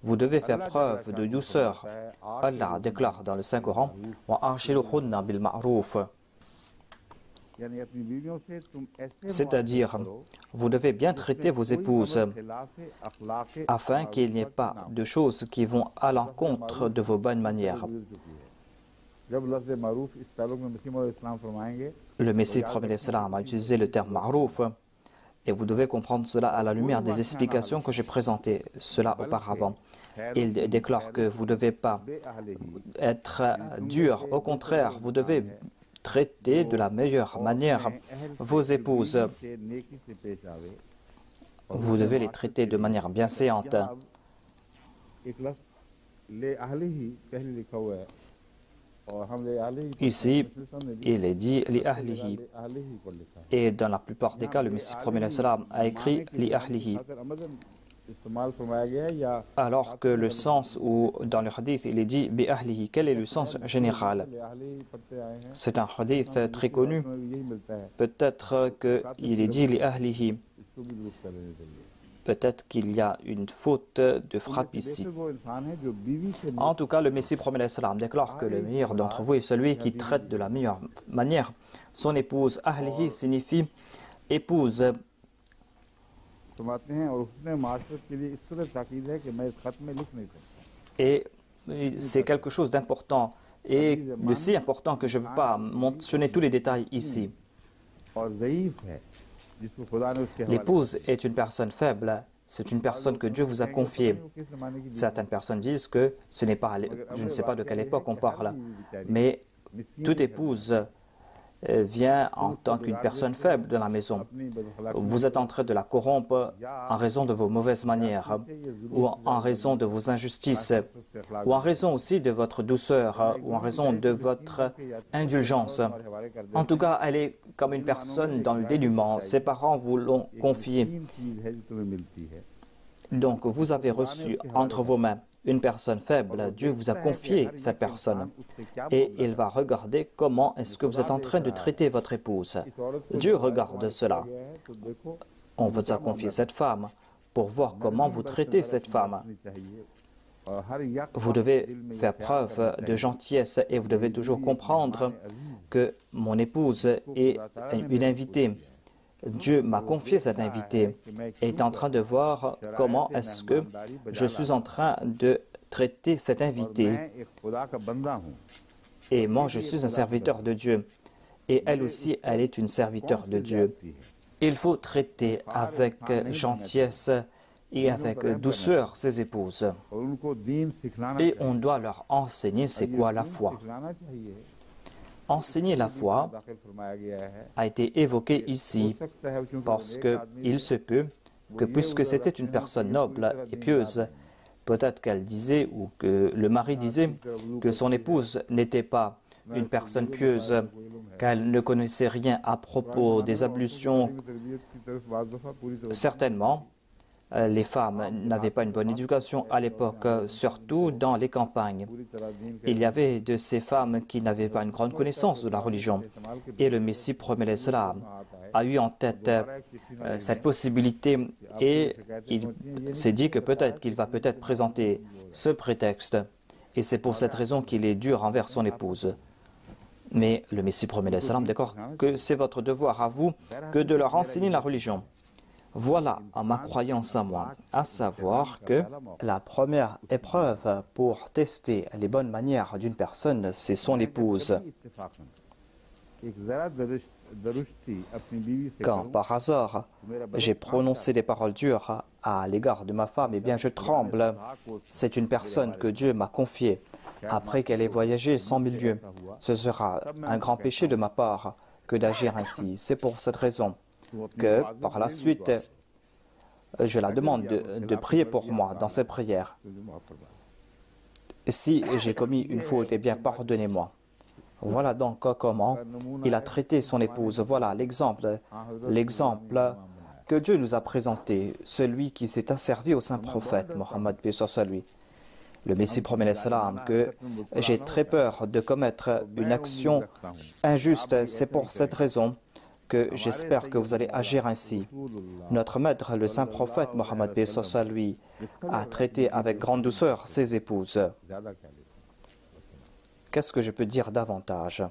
Speaker 2: vous devez faire preuve de douceur. Allah déclare dans le Saint-Coran « Wa'ashiruhunna bil ma'ruf »
Speaker 1: यानी अपनी बीवियों से तुम ऐसे
Speaker 2: c'est-à-dire, vous devez bien traiter vos épouses afin qu'il n'y ait pas de choses qui vont à l'encontre de vos bonnes manières.
Speaker 1: जब लफ्ज़ मारूफ इस ताल्लुक में मसीह मौद इस्लाम फरमाएंगे
Speaker 2: Le Messie promet l'Islam a utilisé le terme ma'rouf et vous devez comprendre cela à la lumière des explications que j'ai présentées cela auparavant. Il déclare que vous ne devez pas être dur, au contraire, vous devez traiter de la meilleure manière vos épouses. Vous devez les traiter de manière bienséante. Ici, il est dit li ahlihi. Et dans la plupart des cas, le Messie promet l'Islam a écrit li ahlihi. Alors que le sens où dans le hadith il est dit bi ahlihi, quel est le sens général? C'est un hadith très connu. Peut-être qu'il est dit li ahlihi. Peut-être qu'il y a une faute de frappe ici. En tout cas, le Messie promet l'Islam déclare que le meilleur d'entre vous est celui qui traite de la meilleure manière son épouse. Ahlihi signifie épouse. Et c'est quelque chose d'important et de si important que je ne peux pas mentionner tous les détails ici. L'épouse est une personne faible, c'est une personne que Dieu vous a confiée. Certaines personnes disent que ce n'est pas, je ne sais pas de quelle époque on parle, mais toute épouse vient en tant qu'une personne faible de la maison. Vous êtes en train de la corrompre en raison de vos mauvaises manières, ou en raison de vos injustices, ou en raison aussi de votre douceur, ou en raison de votre indulgence. En tout cas, elle est comme une personne dans le dénuement. Ses parents vous l'ont confiée. Donc, vous avez reçu entre vos mains une personne faible. Dieu vous a confié cette personne. Et il va regarder comment est-ce que vous êtes en train de traiter votre épouse. Dieu regarde cela. On vous a confié cette femme pour voir comment vous traitez cette femme. Vous devez faire preuve de gentillesse et vous devez toujours comprendre que mon épouse est une invitée. Dieu m'a confié cette invitée et est en train de voir comment est-ce que je suis en train de traiter cette invitée. Et moi, je suis un serviteur de Dieu. Et elle aussi, elle est une serviteur de Dieu. Il faut traiter avec gentillesse et avec douceur ses épouses. Et on doit leur enseigner c'est quoi la foi. Enseigner la foi a été évoqué ici parce qu'il se peut que puisque c'était une personne noble et pieuse, peut-être qu'elle disait ou que le mari disait que son épouse n'était pas une personne pieuse, qu'elle ne connaissait rien à propos des ablutions. Certainement, les femmes n'avaient pas une bonne éducation à l'époque, surtout dans les campagnes. Il y avait de ces femmes qui n'avaient pas une grande connaissance de la religion. Et le Messie promet l'Islam a eu en tête cette possibilité et il s'est dit que peut-être qu'il va peut-être présenter ce prétexte. Et c'est pour cette raison qu'il est dur envers son épouse. Mais le Messie promet l'Islam d'accord que c'est votre devoir à vous que de leur enseigner la religion. Voilà ma croyance à moi, à savoir que la première épreuve pour tester les bonnes manières d'une personne, c'est son épouse. Quand par hasard j'ai prononcé des paroles dures à l'égard de ma femme, eh bien je tremble. C'est une personne que Dieu m'a confiée après qu'elle ait voyagé 100 000 lieues. Ce sera un grand péché de ma part que d'agir ainsi. C'est pour cette raison que par la suite, je la demande de prier pour moi dans ses prières. si j'ai commis une faute, eh bien pardonnez-moi. Voilà donc comment il a traité son épouse. Voilà l'exemple que Dieu nous a présenté, celui qui s'est asservi au saint prophète Mohammed lui. Le Messie promet l'Islam que j'ai très peur de commettre une action injuste. C'est pour cette raison que j'espère que vous allez agir ainsi. Notre maître, le saint prophète Mohammed lui, a traité avec grande douceur ses épouses. Qu'est-ce que je peux dire davantage?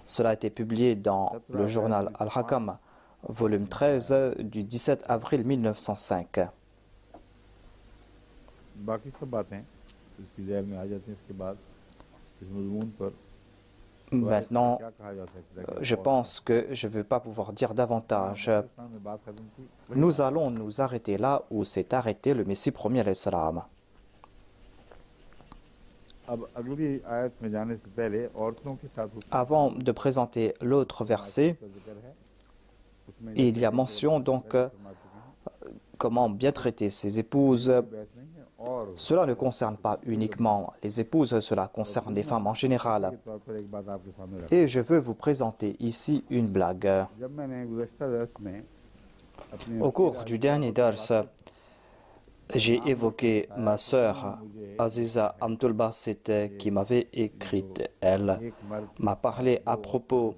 Speaker 2: Cela a été publié dans le journal Al-Hakam, volume 13 du 17 avril 1905. Maintenant, je pense que je ne vais pas pouvoir dire davantage. Nous allons nous arrêter là où s'est arrêté le Messie premier alayhi salam. Avant de présenter l'autre verset, il y a mention donc comment bien traiter ses épouses. Cela ne concerne pas uniquement les épouses, cela concerne les femmes en général. Et je veux vous présenter ici une blague. Au cours du dernier dars, j'ai évoqué ma sœur Aziza Abdul Basit qui m'avait écrite. Elle m'a parlé à propos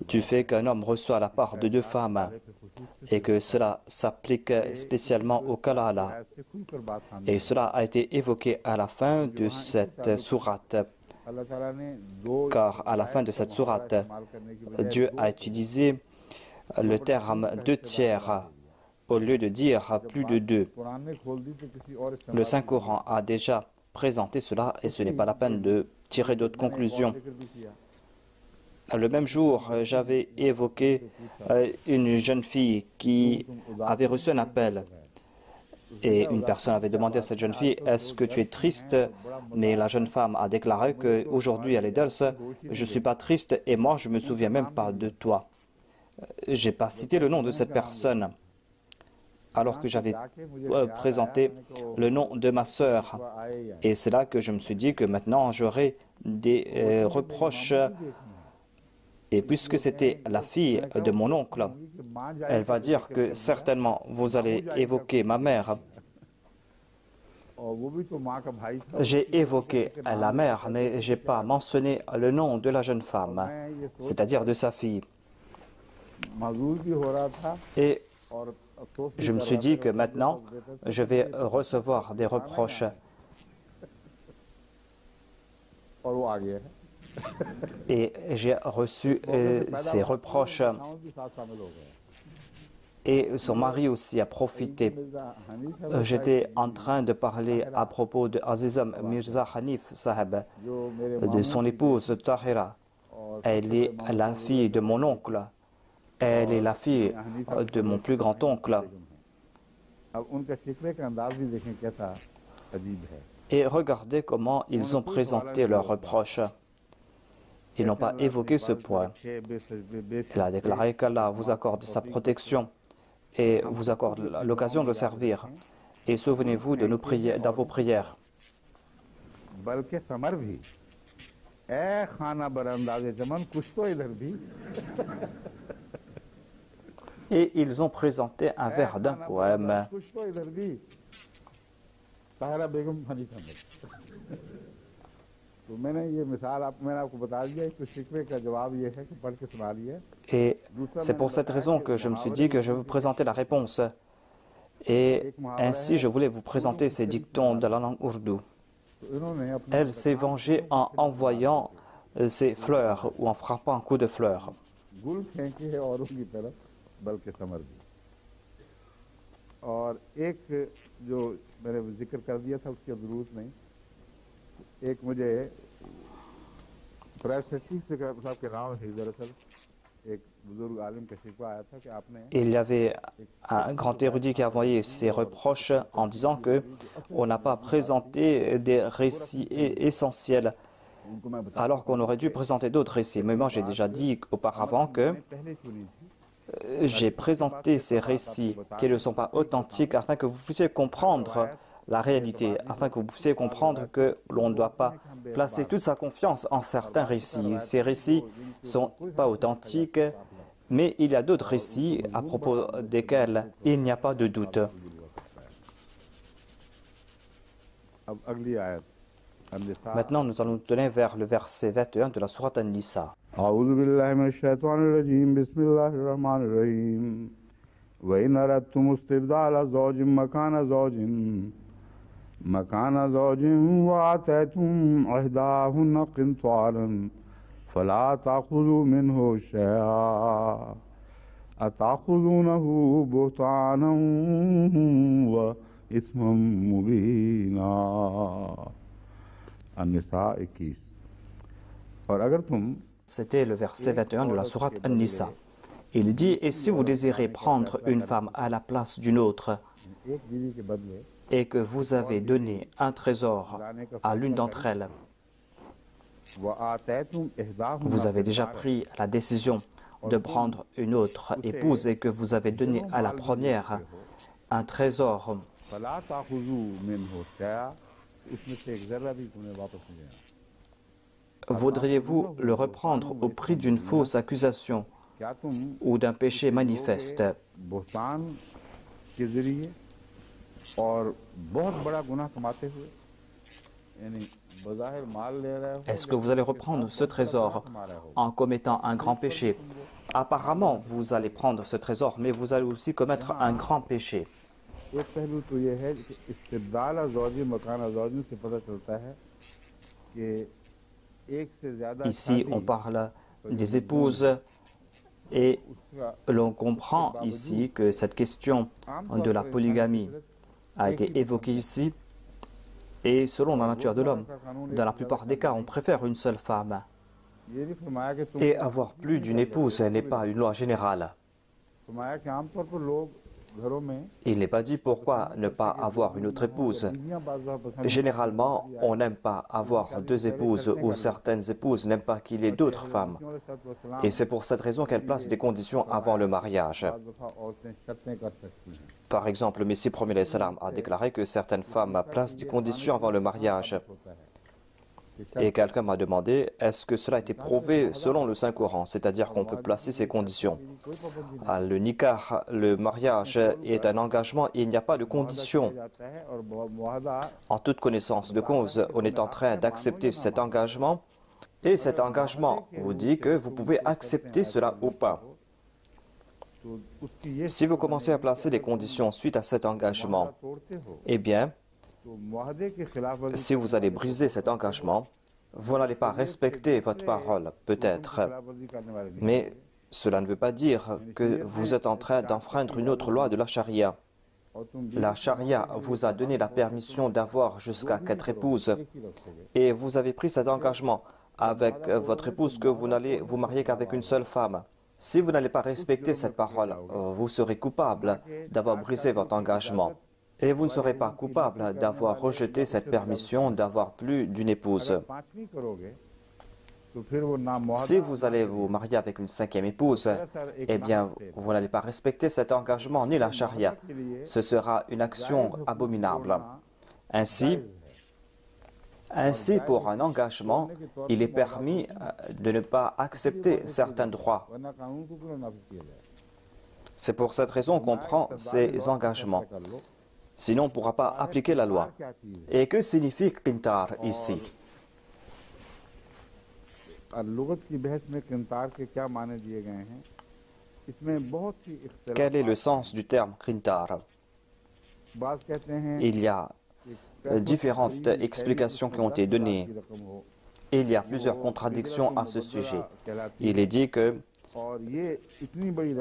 Speaker 2: du fait qu'un homme reçoit la part de deux femmes et que cela s'applique spécialement au kalala. Et cela a été évoqué à la fin de cette sourate. Car à la fin de cette sourate, Dieu a utilisé le terme 2 tiers au lieu de dire plus de 2. Le Saint-Coran a déjà présenté cela et ce n'est pas la peine de tirer d'autres conclusions. Le même jour, j'avais évoqué une jeune fille qui avait reçu un appel et une personne avait demandé à cette jeune fille « Est-ce que tu es triste ?» Mais la jeune femme a déclaré qu'aujourd'hui à l'Edels, je ne suis pas triste et moi je ne me souviens même pas de toi. Je n'ai pas cité le nom de cette personne alors que j'avais présenté le nom de ma sœur. Et c'est là que je me suis dit que maintenant j'aurai des reproches. Et puisque c'était la fille de mon oncle, elle va dire que certainement vous allez évoquer ma mère. J'ai évoqué la mère, mais je n'ai pas mentionné le nom de la jeune femme, c'est-à-dire de sa fille. Et je me suis dit que maintenant, je vais recevoir des reproches. Et j'ai reçu ces reproches. Et son mari aussi a profité. J'étais en train de parler à propos de Azizam Mirza Hanif Saheb, de son épouse Tahira. Elle est la fille de mon oncle. Elle est la fille de mon plus grand-oncle. Et regardez comment ils ont présenté leurs reproches. Ils n'ont pas évoqué ce point. Il a déclaré qu'Allah vous accorde sa protection et vous accorde l'occasion de servir. Et souvenez-vous de nos prières, dans vos prières. Et ils ont présenté un vers d'un poème. Et c'est pour cette raison que je me suis dit que je vais vous présenter la réponse. Et ainsi, je voulais vous présenter ces dictons de la langue ourdou. Elle s'est vengée en envoyant ses fleurs ou en frappant un coup de fleur. Il y avait un grand érudit qui a envoyé ses reproches en disant que on n'a pas présenté des récits essentiels alors qu'on aurait dû présenter d'autres récits. Mais moi j'ai déjà dit auparavant que j'ai présenté ces récits qui ne sont pas authentiques afin que vous puissiez comprendre la réalité, afin que vous puissiez comprendre que l'on ne doit pas placer toute sa confiance en certains récits. Ces récits ne sont pas authentiques, mais il y a d'autres récits à propos desquels il n'y a pas de doute. Maintenant, nous allons nous tourner vers le verset 21 de la sourate An-Nisa.
Speaker 1: أعوذ بالله من الشيطان الرجيم بسم الله الرحمن الرحيم وإن أردتم استبدال زوج مكان زوج وآتيتم إحداهن قنطارا فلا تأخذوا منه شيئا أتأخذونه بهتانا وإثما مبينا النساء 21 और अगर तुम
Speaker 2: C'était le verset 21 de la sourate An-Nisa. Il dit, et si vous désirez prendre une femme à la place d'une autre et que vous avez donné un trésor à l'une d'entre elles, vous avez déjà pris la décision de prendre une autre épouse et que vous avez donné à la première un trésor, voudriez-vous le reprendre au prix d'une fausse accusation ou d'un péché manifeste? Est-ce que vous allez reprendre ce trésor en commettant un grand péché? Apparemment, vous allez prendre ce trésor, mais vous allez aussi commettre un grand péché. Ici, on parle des épouses et l'on comprend ici que cette question de la polygamie a été évoquée ici. Et selon la nature de l'homme, dans la plupart des cas, on préfère une seule femme. Et avoir plus d'une épouse n'est pas une loi générale. Il n'est pas dit pourquoi ne pas avoir une autre épouse. Généralement, on n'aime pas avoir deux épouses ou certaines épouses n'aiment pas qu'il y ait d'autres femmes. Et c'est pour cette raison qu'elles placent des conditions avant le mariage. Par exemple, le Messie premier salam a déclaré que certaines femmes placent des conditions avant le mariage. Et quelqu'un m'a demandé, est-ce que cela a été prouvé selon le Saint-Coran, c'est-à-dire qu'on peut placer ces conditions? Le nikah, le mariage, est un engagement et il n'y a pas de conditions. En toute connaissance de cause, on est en train d'accepter cet engagement et cet engagement vous dit que vous pouvez accepter cela ou pas. Si vous commencez à placer des conditions suite à cet engagement, eh bien, si vous allez briser cet engagement, vous n'allez pas respecter votre parole, peut-être. Mais cela ne veut pas dire que vous êtes en train d'enfreindre une autre loi de la charia. La charia vous a donné la permission d'avoir jusqu'à 4 épouses et vous avez pris cet engagement avec votre épouse que vous n'allez vous marier qu'avec une seule femme. Si vous n'allez pas respecter cette parole, vous serez coupable d'avoir brisé votre engagement. Et vous ne serez pas coupable d'avoir rejeté cette permission d'avoir plus d'une épouse. Si vous allez vous marier avec une 5e épouse, eh bien, vous n'allez pas respecter cet engagement ni la charia. Ce sera une action abominable. Ainsi, pour un engagement, il est permis de ne pas accepter certains droits. C'est pour cette raison qu'on prend ces engagements. Sinon, on ne pourra pas appliquer la loi. Et que signifie qintar ici? Quel est le sens du terme qintar? Il y a différentes explications qui ont été données. Il y a plusieurs contradictions à ce sujet. Il est dit que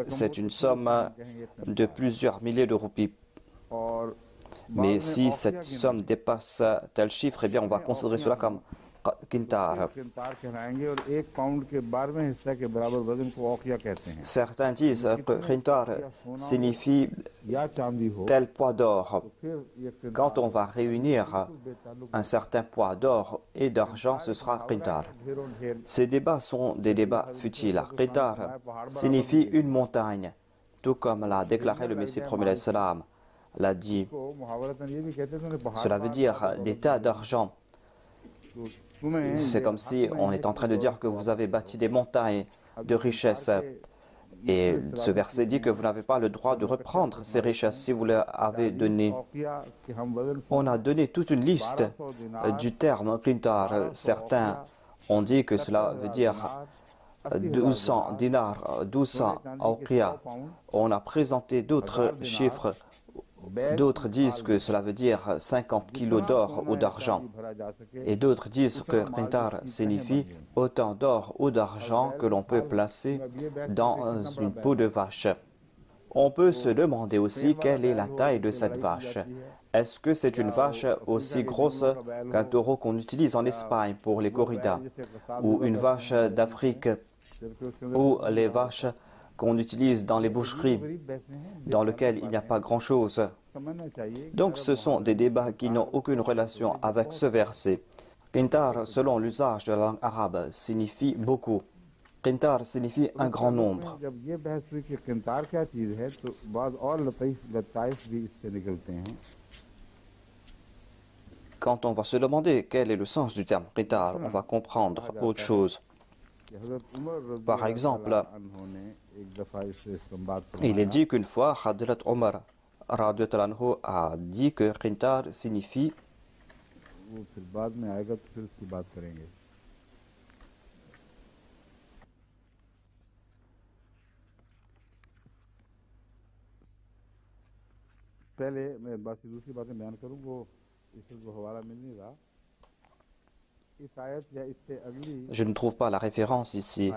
Speaker 2: c'est une somme de plusieurs milliers de roupies. Mais si cette somme dépasse tel chiffre, eh bien on va considérer cela comme qintar. Certains disent que qintar signifie tel poids d'or. Quand on va réunir un certain poids d'or et d'argent, ce sera qintar. Ces débats sont des débats futiles. Qintar signifie une montagne, tout comme l'a déclaré le Messie premier salam. l'a dit. Cela veut dire des tas d'argent. C'est comme si on est en train de dire que vous avez bâti des montagnes de richesses. Et ce verset dit que vous n'avez pas le droit de reprendre ces richesses si vous les avez données. On a donné toute une liste du terme qintar. Certains ont dit que cela veut dire 1200 dinars, 1200 awqiya. On a présenté d'autres chiffres. D'autres disent que cela veut dire 50 kilos d'or ou d'argent. Et d'autres disent que qintar signifie autant d'or ou d'argent que l'on peut placer dans une peau de vache. On peut se demander aussi quelle est la taille de cette vache. Est-ce que c'est une vache aussi grosse qu'un taureau qu'on utilise en Espagne pour les corridas, ou une vache d'Afrique, ou les vaches qu'on utilise dans les boucheries, dans lesquelles il n'y a pas grand-chose. Donc ce sont des débats qui n'ont aucune relation avec ce verset. Qintar, selon l'usage de la langue arabe, signifie beaucoup. Qintar signifie un grand nombre. Quand on va se demander quel est le sens du terme qintar, on va comprendre autre chose. Par exemple, il est dit qu'une fois, Hadrat Omar a dit que qintar signifie je ne trouve pas la référence ici.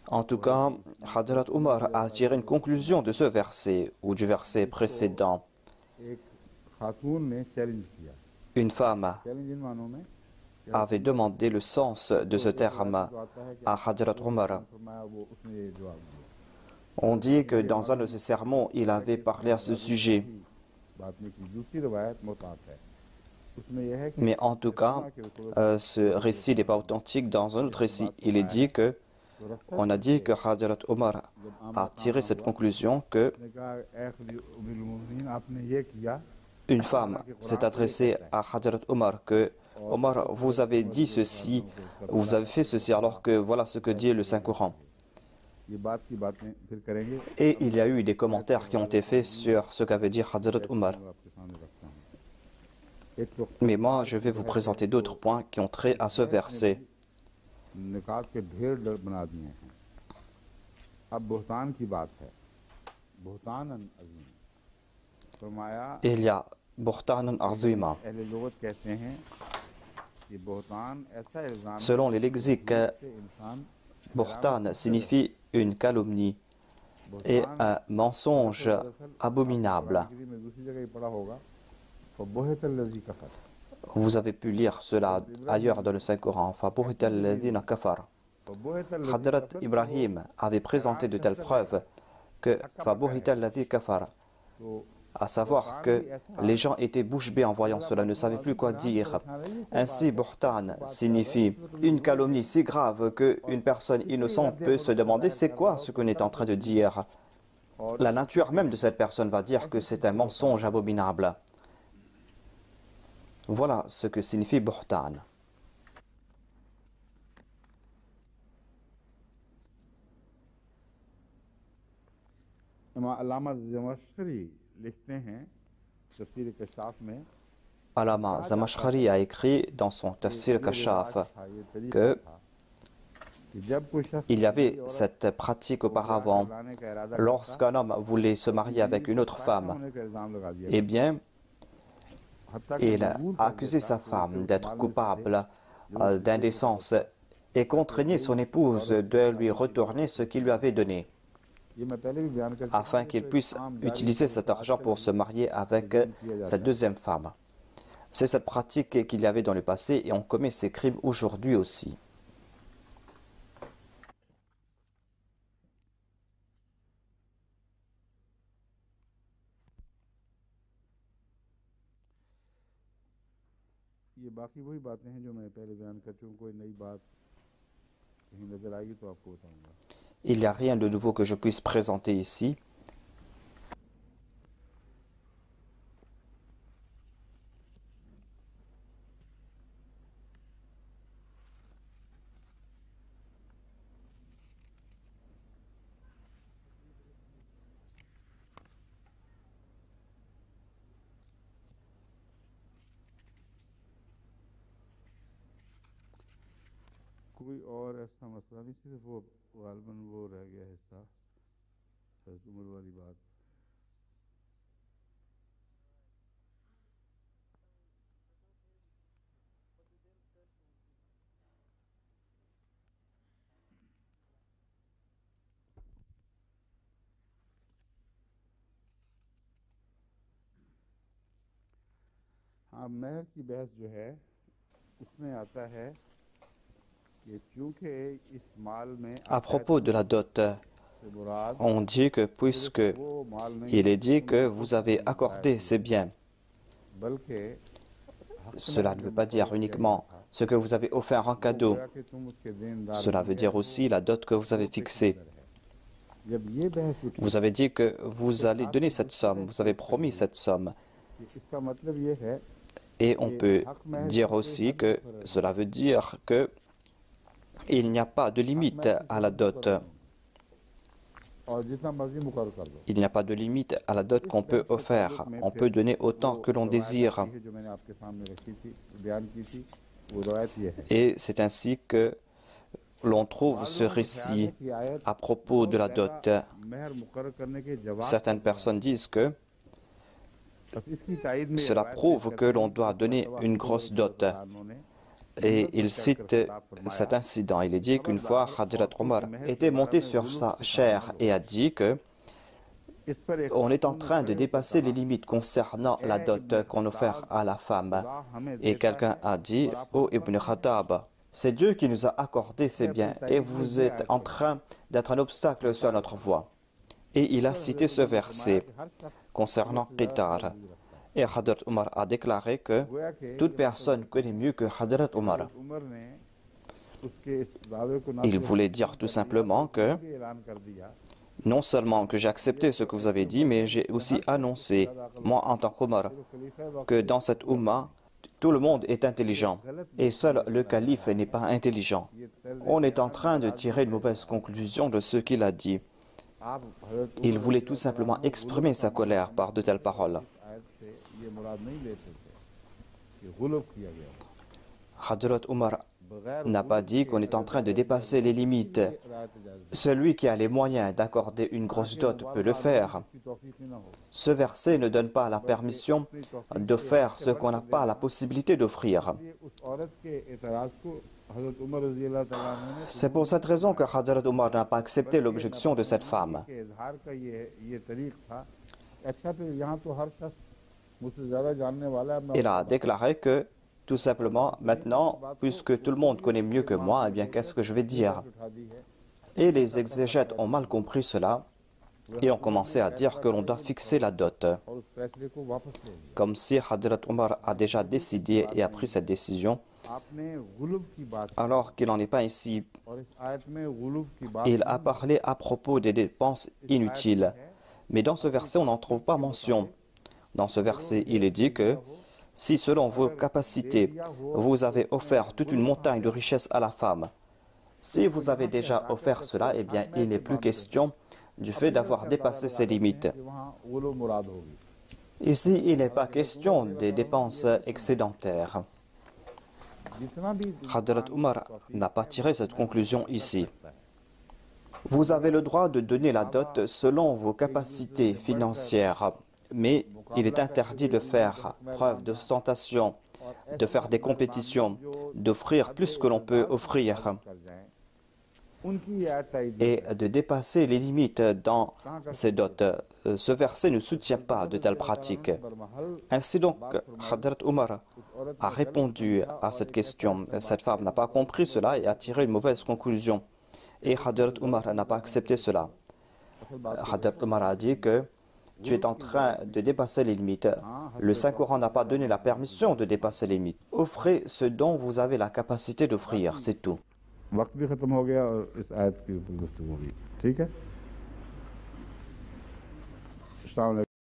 Speaker 2: En tout cas, Hadrat Omar a tiré une conclusion de ce verset ou du verset précédent. Une femme avait demandé le sens de ce terme à Hadrat Omar. On dit que dans un de ses sermons, il avait parlé à ce sujet. Mais en tout cas, ce récit n'est pas authentique. Dans un autre récit, il est dit que, on a dit que Hadrat Omar a tiré cette conclusion que une femme s'est adressée à Hadrat Omar que Omar, vous avez dit ceci, vous avez fait ceci, alors que voilà ce que dit le Saint-Coran. Et il y a eu des commentaires qui ont été faits sur ce qu'avait dit Hadrat Omar. Mais moi, je vais vous présenter d'autres points qui ont trait à ce verset. Il y a Buhtanan Azima. Selon les lexiques, Buhtan signifie une calomnie et un mensonge abominable. Vous avez pu lire cela ailleurs dans le Saint-Coran. Hadrat Ibrahim avait présenté de telles preuves que à savoir que les gens étaient bouche bée en voyant cela, ne savaient plus quoi dire. Ainsi, Buhtan signifie une calomnie si grave qu'une personne innocente peut se demander c'est quoi ce qu'on est en train de dire. La nature même de cette personne va dire que c'est un mensonge abominable. Voilà ce que signifie Buhtan. Allama Zamashkhari a écrit dans son Tafsir Kashaf que il y avait cette pratique auparavant. Lorsqu'un homme voulait se marier avec une autre femme, eh bien, il a accusé sa femme d'être coupable d'indécence et contraignait son épouse de lui retourner ce qu'il lui avait donné, afin qu'il puisse utiliser cet argent pour se marier avec cette deuxième femme. C'est cette pratique qu'il y avait dans le passé et on commet ces crimes aujourd'hui aussi. Il n'y a rien de nouveau que je puisse présenter ici.
Speaker 1: कोई और ऐसा मसला नहीं, सिर्फ वो गालबन वो रह गया हिस्सा हज़रत उमर वाली बात। हाँ, महर की बहस जो है उसमें आता है कि चूँकि इस माल में
Speaker 2: À propos de la dot,
Speaker 1: से मुराद
Speaker 2: on dit que puisque
Speaker 1: वो माल नहीं
Speaker 2: il est dit que vous avez accordé ces biens,
Speaker 1: बल्कि
Speaker 2: cela ne veut pas dire uniquement ce que vous avez offert en cadeau.
Speaker 1: कि तुम उसके देनदार
Speaker 2: Cela veut dire aussi la dot que vous avez fixée.
Speaker 1: जब ये बहस उठी
Speaker 2: Vous avez dit que vous allez donner cette somme, vous avez promis cette somme.
Speaker 1: इसका मतलब ये है
Speaker 2: Et on peut dire aussi que cela veut dire que il n'y a pas de limite à la dot.
Speaker 1: और जितना मर्जी मुकर्रर कर दो।
Speaker 2: Il n'y a pas de limite à la dot qu'on peut offrir. On peut donner autant que l'on désire.
Speaker 1: जो मैंने आपके सामने रखी थी, बयान की थी, वो रवायत ये है।
Speaker 2: Et c'est ainsi que l'on trouve ce récit à propos de la dot.
Speaker 1: महर मुकर्रर करने के जवाब
Speaker 2: Certaines personnes disent que
Speaker 1: बस इसकी तायद में
Speaker 2: cela prouve que l'on doit donner une grosse dot. Et il cite cet incident. Il est dit qu'une fois, Hadrat Omar était monté sur sa chair et a dit que
Speaker 1: इस पर एक
Speaker 2: on est en train de dépasser les limites concernant la dot qu'on offre à la femme. Et quelqu'un a dit, ô Ibn Khattab, c'est Dieu qui nous a accordé ces biens et vous êtes en train d'être un obstacle sur notre voie. Et il a cité ce verset concernant Qitar. Et Hadrat Omar a déclaré que toute personne connaît mieux que Hadrat Omar.
Speaker 1: Umar ने उसके इस दावे को
Speaker 2: Il voulait dire tout simplement que
Speaker 1: ऐलान कर दिया
Speaker 2: non seulement que j'ai accepté ce que vous avez dit, mais j'ai aussi annoncé, moi en tant qu'Omar, que dans cette Ummah, tout le monde est intelligent et seul le calife n'est pas intelligent. On est en train de tirer une mauvaise conclusion de ce qu'il a dit.
Speaker 1: आप हजरत
Speaker 2: Il voulait tout simplement exprimer sa colère par de telles paroles.
Speaker 1: आयत से ये मुराद नहीं लेते थे कि गुलब किया गया
Speaker 2: Hadrat Omar
Speaker 1: बगैर
Speaker 2: n'a pas dit qu'on est en train de dépasser les limites.
Speaker 1: रायत इजाजत
Speaker 2: Celui qui a les moyens d'accorder une grosse dot peut le faire.
Speaker 1: की तौफीक न हो।
Speaker 2: Ce verset ne donne pas la permission de faire ce qu'on n'a pas la possibilité d'offrir.
Speaker 1: ये उस औरत के एतराज को हजरत उमर रजी अल्लाह तआला अन्हु ने
Speaker 2: C'est pour cette raison que Hadrat Omar n'a pas accepté l'objection de cette femme.
Speaker 1: के इजहार का ये तरीक था। अच्छा तो यहाँ तो हर शख्स मुझसे ज्यादा जानने वाला है। मैं
Speaker 2: Il a déclaré que, tout simplement, maintenant, puisque tout le monde connaît mieux que moi, eh bien, qu'est-ce que je vais dire?
Speaker 1: उठा दी है
Speaker 2: Et les exégètes ont mal compris cela et ont commencé à dire que l'on doit fixer la dot.
Speaker 1: और उस फैसले को वापस ले लिया।
Speaker 2: Comme si Hadrat Omar a déjà décidé et a pris cette décision,
Speaker 1: आपने गुलब की बात
Speaker 2: alors qu'il n'en est pas ici.
Speaker 1: और इस आयत में गुलब की बात
Speaker 2: Il a parlé à propos des dépenses inutiles. Mais dans ce verset, on n'en trouve pas mention. Dans ce verset, il est dit que si selon vos capacités, vous avez offert toute une montagne de richesses à la femme, si vous avez déjà offert cela, eh bien, il n'est plus question du fait d'avoir dépassé ses limites.
Speaker 1: कि वहाँ गुलब मुराद होगी।
Speaker 2: Ici, il n'est pas question des dépenses excédentaires.
Speaker 1: जितना भी
Speaker 2: Hadrat Omar n'a pas tiré cette conclusion ici. Vous avez le droit de donner la dot selon vos capacités financières, mais il est interdit de faire preuve de tentation, de faire des compétitions, d'offrir plus que l'on peut offrir
Speaker 1: कर जाएं, उनकी ये आयत तायद
Speaker 2: et de dépasser les limites dans ces dots. Ce verset ne soutient pas de telles pratiques.
Speaker 1: बरमहल
Speaker 2: Ainsi donc, Hadrat Omar a répondu à cette question. Cette femme n'a pas compris cela et a tiré une mauvaise conclusion. Et Hadrat Omar n'a pas accepté cela. Hadrat Omar a dit que tu es en train de dépasser les limites. Le Saint-Coran n'a pas donné la permission de dépasser les limites. Offrez ce dont vous avez la capacité d'offrir, c'est tout.
Speaker 1: वक्त भी ख़त्म हो गया और इस आयत के ऊपर गुफ्तगू हुई। ठीक है। अस्सलाम वालेकुम।